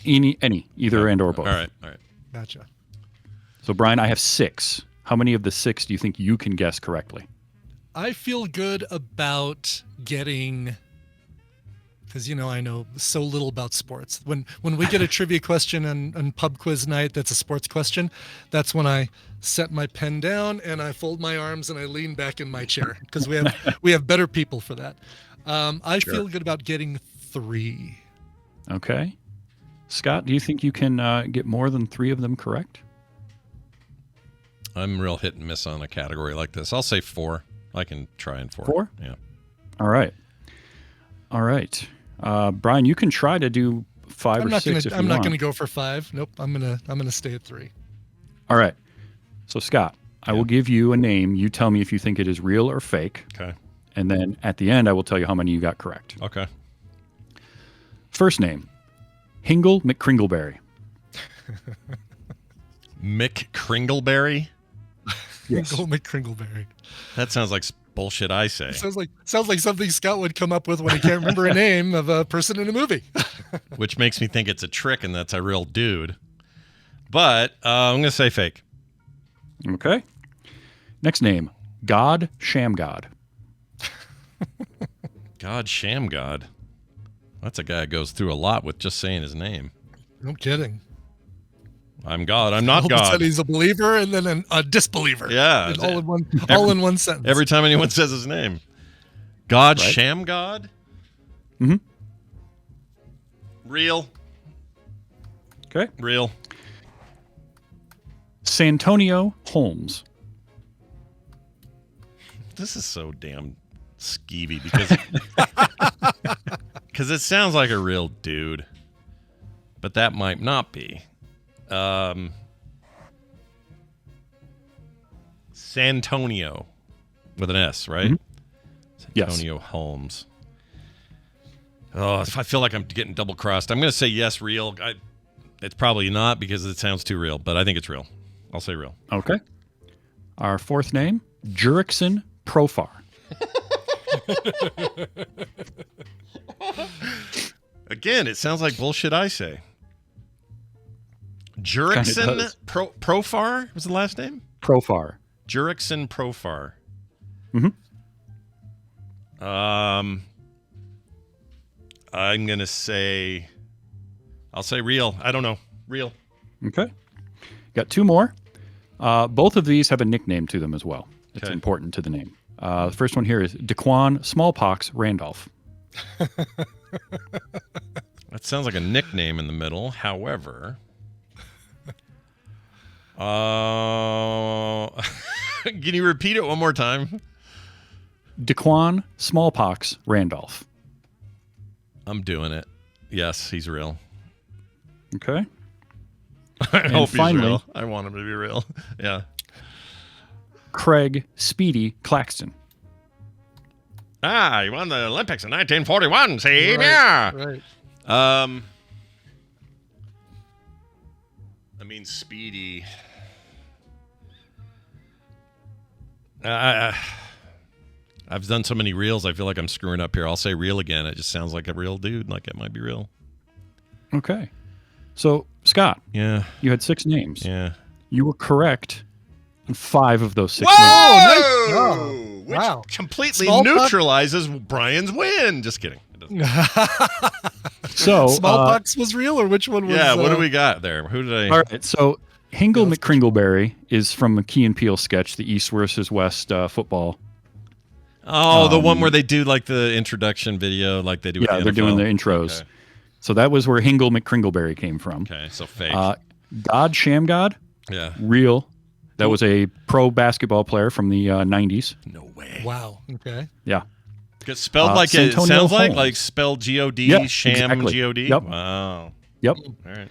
Either and or both. All right. Gotcha. So, Brian, I have 6. How many of the 6 do you think you can guess correctly? I feel good about getting, because I know so little about sports. When we get a trivia question on pub quiz night that's a sports question, that's when I set my pen down and I fold my arms and I lean back in my chair because we have better people for that. I feel good about getting 3. Okay. Scott, do you think you can get more than 3 of them correct? I'm real hit and miss on a category like this. I'll say 4. I can try in 4. 4? Yeah. All right. Brian, you can try to do 5 or 6 if you want. I'm not going to go for 5. Nope. I'm gonna stay at 3. All right. So, Scott, I will give you a name. You tell me if you think it is real or fake. Okay. And then at the end, I will tell you how many you got correct. Okay. First name, Hingle McCringleberry. Mick Kringleberry? Yes. Hingle McCringleberry. That sounds like bullshit I say. Sounds like something Scott would come up with when he can't remember a name of a person in a movie. Which makes me think it's a trick and that's a real dude. But I'm going to say fake. Okay. Next name, God Shamgod. God Shamgod. That's a guy who goes through a lot with just saying his name. No kidding. I'm God. I'm not all God. All of a sudden he's a believer and then a disbeliever. Yeah. All in one sentence. Every time anyone says his name. God Shamgod? Mm-hmm. Real. Okay. Real. Santonio Holmes. This is so damn skeevy because it sounds like a real dude, but that might not be. Santonio with an S, right? Mm-hmm. Santonio Holmes. Oh, I feel like I'm getting double crossed. I'm going to say yes, real. It's probably not because it sounds too real, but I think it's real. I'll say real. Okay. Our fourth name, Jurickson Profar. Again, it sounds like bullshit I say. Jurickson Profar was the last name? Profar. Jurickson Profar. Mm-hmm. I'm going to say... I'll say real. I don't know. Real. Okay. Got two more. Both of these have a nickname to them as well. It's Okay. important to the name. The first one here is Daquan Smallpox Randolph. That sounds like a nickname in the middle. However... Can you repeat it one more time? Daquan Smallpox Randolph. I'm doing it. Yes, he's real. Okay. I hope finally, he's real. I want him to be real. Yeah. Craig Speedy Claxton. Ah, he won the Olympics in 1941. See? Right, Yeah. right. I mean, Speedy. I've done so many reels, I feel like I'm screwing up here. I'll say real again. It just sounds like a real dude, like it might be real. Okay. So, Scott. Yeah. You had 6 names. Yeah. You were correct on 5 of those 6 Whoa! names. Nice job. Which Wow. completely Smallpox- neutralizes Brian's win. Just kidding. It doesn't. So, Smallpox was real, or which one was? Yeah, what do we got there? Who did I? All right. So, Hingle McCringleberry is from a Key and Peele sketch, the East versus West football. Oh, the one where they do like the introduction video, like they do. Yeah, with they're the doing NFL? the intros. Okay. So that was where Hingle McCringleberry came from. Okay, so fake. God Shamgod, yeah, real. That was a pro basketball player from the 90s. No way. Wow. Okay. Yeah. It's spelled like it Santonio sounds Holmes. like spelled G-O-D, Yeah, sham exactly. G-O-D. Yep. Wow. Yep. All right.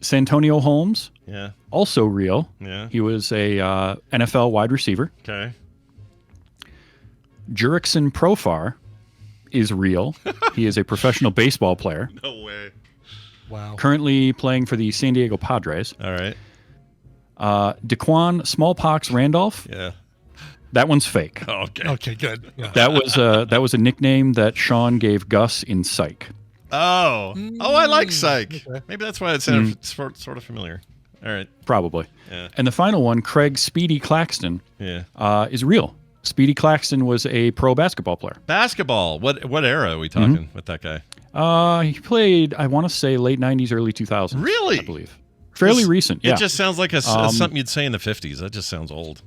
Santonio Holmes, Yeah. also real. Yeah. He was a NFL wide receiver. Okay. Jurickson Profar is real. He is a professional baseball player. No way. Wow. Currently playing for the San Diego Padres. All right. Daquan Smallpox Randolph. Yeah. That one's fake. Oh, okay. Okay. Good. Yeah. That was a nickname that Sean gave Gus in Psych. Oh. Oh, I like Psych. Okay. Maybe that's why it sounded sort of familiar. All right. Probably. Yeah. And the final one, Craig Speedy Claxton, Yeah. is real. Speedy Claxton was a pro basketball player. Basketball. What era are we talking with that guy? He played, I want to say, late 90s, early 2000s. Really? I believe. Fairly recent, yeah. It just sounds like something you'd say in the 50s. That just sounds old.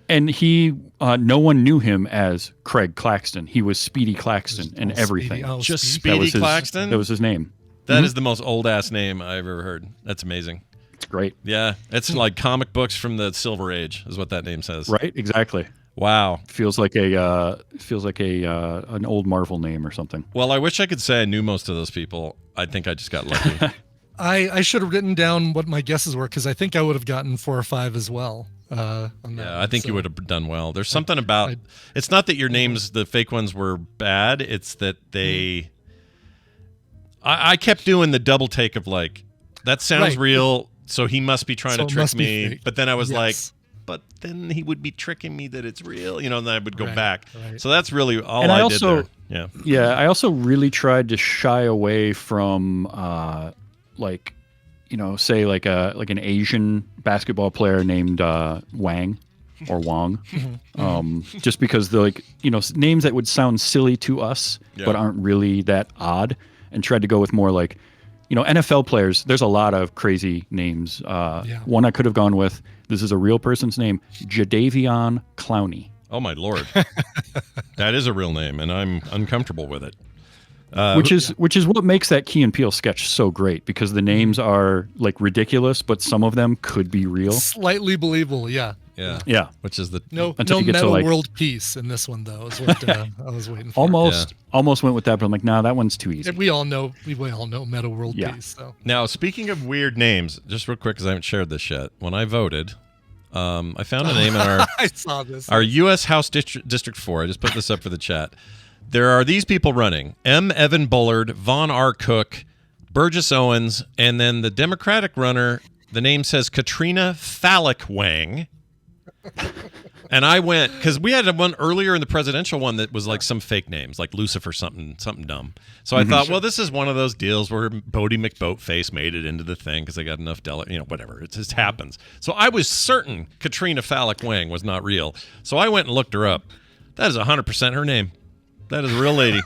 And he, no one knew him as Craig Claxton. He was Speedy Claxton and everything. Speedy. Oh, Just Speedy. Speedy That was his- Claxton? That was his name. That is the most old-ass name I've ever heard. That's amazing. It's great. Yeah. It's like comic books from the Silver Age is what that name says. Right? Exactly. Wow. Feels like an old Marvel name or something. Well, I wish I could say I knew most of those people. I think I just got lucky. I should have written down what my guesses were because I think I would have gotten 4 or 5 as well. On that Yeah, one, I think you would have done well. There's something about it's not that your names, the fake ones, were bad. It's that they. I kept doing the double take of like, that sounds Right. real, so he must be trying So to it trick must be me. fake. But then I was like, Yes. but then he would be tricking me that it's real, and then I would go Right, back. right. So that's really all And I I did also- there. Yeah. Yeah, I also really tried to shy away from say like an Asian basketball player named Wang or Wong, just because they're names that would sound silly to us but aren't really that odd, and tried to go with more like NFL players. There's a lot of crazy names. One I could have gone with. This is a real person's name, Jadavion Clowney. Oh my lord, that is a real name, and I'm uncomfortable with it. which is what makes that Key and Peele sketch so great, because the names are like ridiculous, but some of them could be real, slightly believable. Yeah. Yeah. Which is the no until you get meta to, like, world peace in this one though. Is what I was waiting for. Almost went with that, but I'm like, nah, that one's too easy. And we all know meta world peace. So. Now, speaking of weird names, just real quick, because I haven't shared this yet. When I voted, I found a name in our I saw this. Our U.S. House District 4. I just put this up for the chat. There are these people running: M. Evan Bullard, Vaughn R. Cook, Burgess Owens, and then the Democratic runner. The name says Katrina Phallic Wang. And I went, because we had one earlier in the presidential one that was like some fake names, like Lucifer something dumb. So I thought, well, this is one of those deals where Bodie McBoatface made it into the thing because they got enough, whatever. It just happens. So I was certain Katrina Phallic Wang was not real. So I went and looked her up. That is 100% her name. That is a real lady.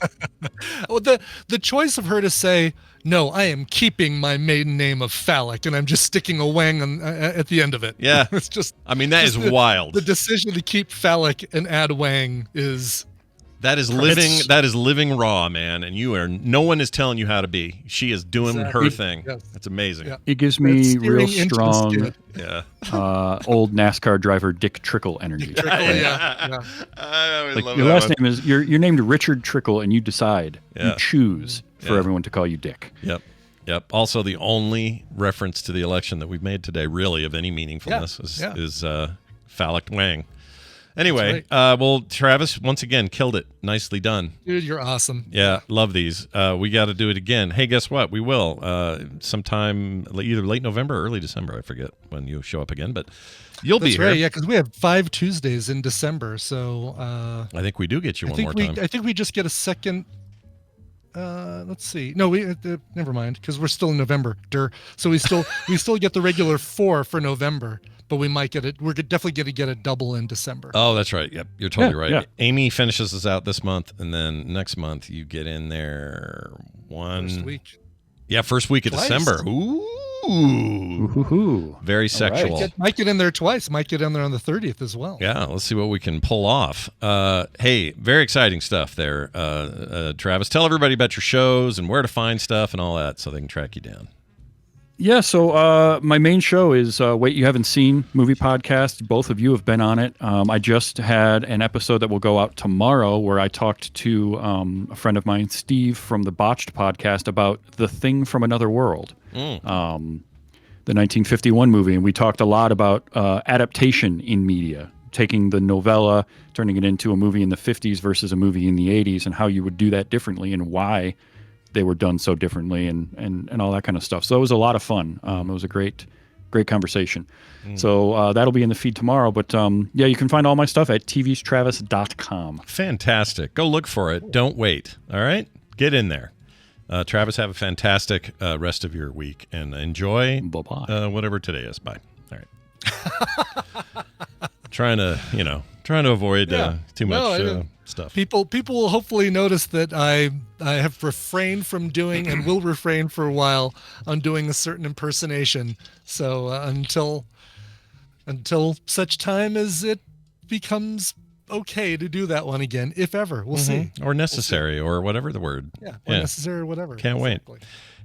Well, the choice of her to say, no, I am keeping my maiden name of Phallic, and I'm just sticking a wang at the end of it. Yeah. It's just. I mean, that is wild. The decision to keep Phallic and add wang is. That is living. That is living raw, man. And no one is telling you how to be. She is doing her thing. Yes. That's amazing. Yeah. It gives me real strong, old NASCAR driver Dick Trickle energy. Dick Trickle, yeah. I like love your that last one. name is you're named Richard Trickle, and you decide, you choose for everyone to call you Dick. Yep. Also, the only reference to the election that we've made today, really of any meaningfulness, is Phallic Wang. Anyway, well, Travis, once again, killed it. Nicely done. Dude, you're awesome. Yeah, love these. We got to do it again. Hey, guess what? We will. Sometime either late November or early December. I forget when you show up again, but you'll be here. Right, yeah, because we have 5 Tuesdays in December. So I think we do get you one more time. I think we just get a second. Let's see. No, we never mind, because we're still in November. So we still get the regular 4 for November. But we might get it. We're definitely going to get a double in December. Oh, that's right. Yep, you're totally right. Yeah. Amy finishes us out this month, and then next month you get in there First week. Yeah, first week of December. Ooh. Very sexual. Right. Might get in there twice. Might get in there on the 30th as well. Yeah, let's see what we can pull off. Hey, very exciting stuff there, Travis. Tell everybody about your shows and where to find stuff and all that so they can track you down. Yeah, so my main show is Wait You Haven't Seen movie podcast. Both of you have been on it. I just had an episode that will go out tomorrow where I talked to a friend of mine, Steve, from the Botched podcast about The Thing from Another World, the 1951 movie. And we talked a lot about adaptation in media, taking the novella, turning it into a movie in the 50s versus a movie in the 80s, and how you would do that differently and why they were done so differently and all that kind of stuff. So it was a lot of fun. It was a great conversation. So that'll be in the feed tomorrow. But yeah, you can find all my stuff at tvstravis.com. Fantastic. Go look for it. Don't wait. All right? Get in there. Travis, have a fantastic rest of your week and enjoy whatever today is. Bye. All right. trying to avoid too much stuff. People will hopefully notice that I have refrained from doing and will refrain for a while on doing a certain impersonation. So until such time as it becomes okay to do that one again, if ever, we'll see. Or necessary, or whatever the word. Yeah, or necessary or whatever. Can't wait.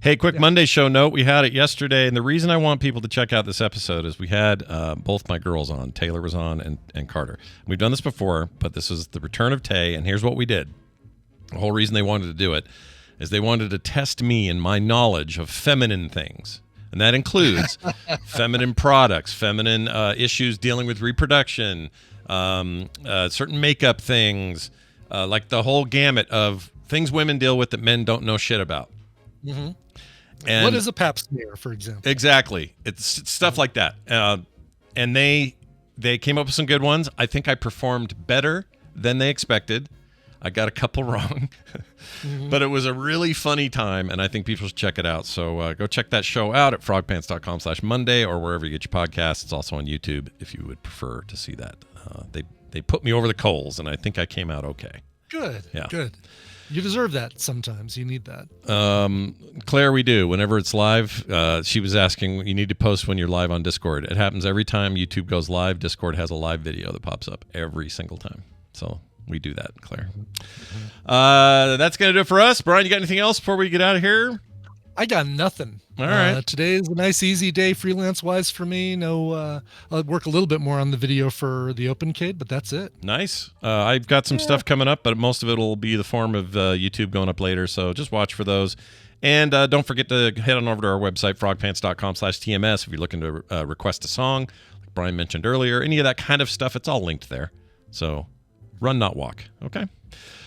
Hey, quick Monday show note. We had it yesterday, and the reason I want people to check out this episode is we had both my girls on. Taylor was on, and Carter. We've done this before, but this is the return of Tay, and here's what we did. The whole reason they wanted to do it is they wanted to test me and my knowledge of feminine things. And that includes feminine products, feminine issues dealing with reproduction, certain makeup things, like the whole gamut of things women deal with that men don't know shit about. Mm-hmm. And what is a pap smear, for example? Exactly. It's stuff like that. And they came up with some good ones. I think I performed better than they expected. I got a couple wrong. But it was a really funny time, and I think people should check it out. So go check that show out at frogpants.com/Monday or wherever you get your podcasts. It's also on YouTube if you would prefer to see that. They put me over the coals, and I think I came out okay. Good. Yeah. Good. You deserve that sometimes. You need that. Claire, we do. Whenever it's live, she was asking, you need to post when you're live on Discord. It happens every time YouTube goes live. Discord has a live video that pops up every single time. So we do that, Claire. That's going to do it for us. Brian, you got anything else before we get out of here? I got nothing. All right. Today is a nice, easy day freelance-wise for me. No, I'll work a little bit more on the video for the OpenCade, but that's it. Nice. I've got some stuff coming up, but most of it will be the form of YouTube going up later, so just watch for those. And don't forget to head on over to our website, frogpants.com/TMS, if you're looking to request a song, like Brian mentioned earlier. Any of that kind of stuff, it's all linked there. So run, not walk. Okay?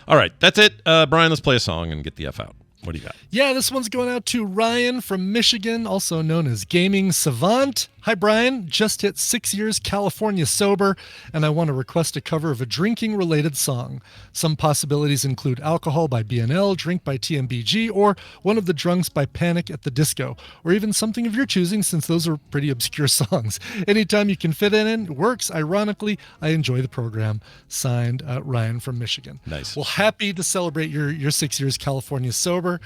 All right. That's it. Brian, let's play a song and get the F out. What do you got? Yeah, this one's going out to Ryan from Michigan, also known as Gaming Savant. Hi, Brian. Just hit 6 years California sober, and I want to request a cover of a drinking-related song. Some possibilities include Alcohol by BNL, Drink by TMBG, or One of the Drunks by Panic at the Disco, or even something of your choosing, since those are pretty obscure songs. Anytime you can fit it in, works. Ironically, I enjoy the program. Signed, Ryan from Michigan. Nice. Well, happy to celebrate your 6 years California sober.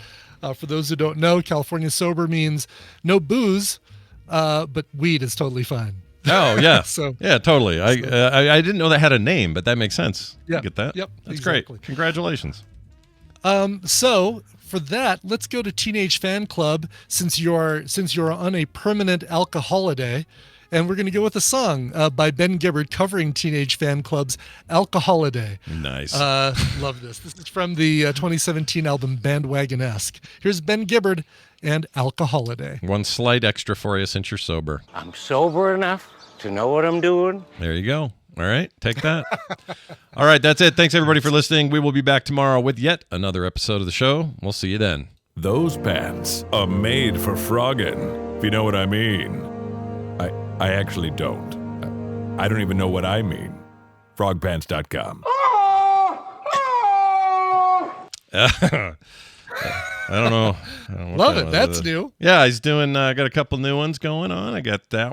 For those who don't know, California sober means no booze, but weed is totally fine. Oh yeah, So yeah, totally. I didn't know that had a name, but that makes sense. Yeah, I get that. Yep, that's exactly. great. Congratulations. So for that, let's go to Teenage Fan Club since you're on a permanent alcoholiday. And we're going to go with a song by Ben Gibbard covering Teenage Fan Club's Alcoholiday. Nice. Love this. This is from the 2017 album Bandwagon-esque. Here's Ben Gibbard and Alcoholiday. One slight extra for you since you're sober. I'm sober enough to know what I'm doing. There you go. All right, take that. All right, that's it. Thanks, everybody, for listening. We will be back tomorrow with yet another episode of the show. We'll see you then. Those pants are made for frogging, if you know what I mean. I actually don't. I don't even know what I mean. Frogpants.com. I don't know. Love it. That's new. Yeah, he's doing, got a couple new ones going on. I got that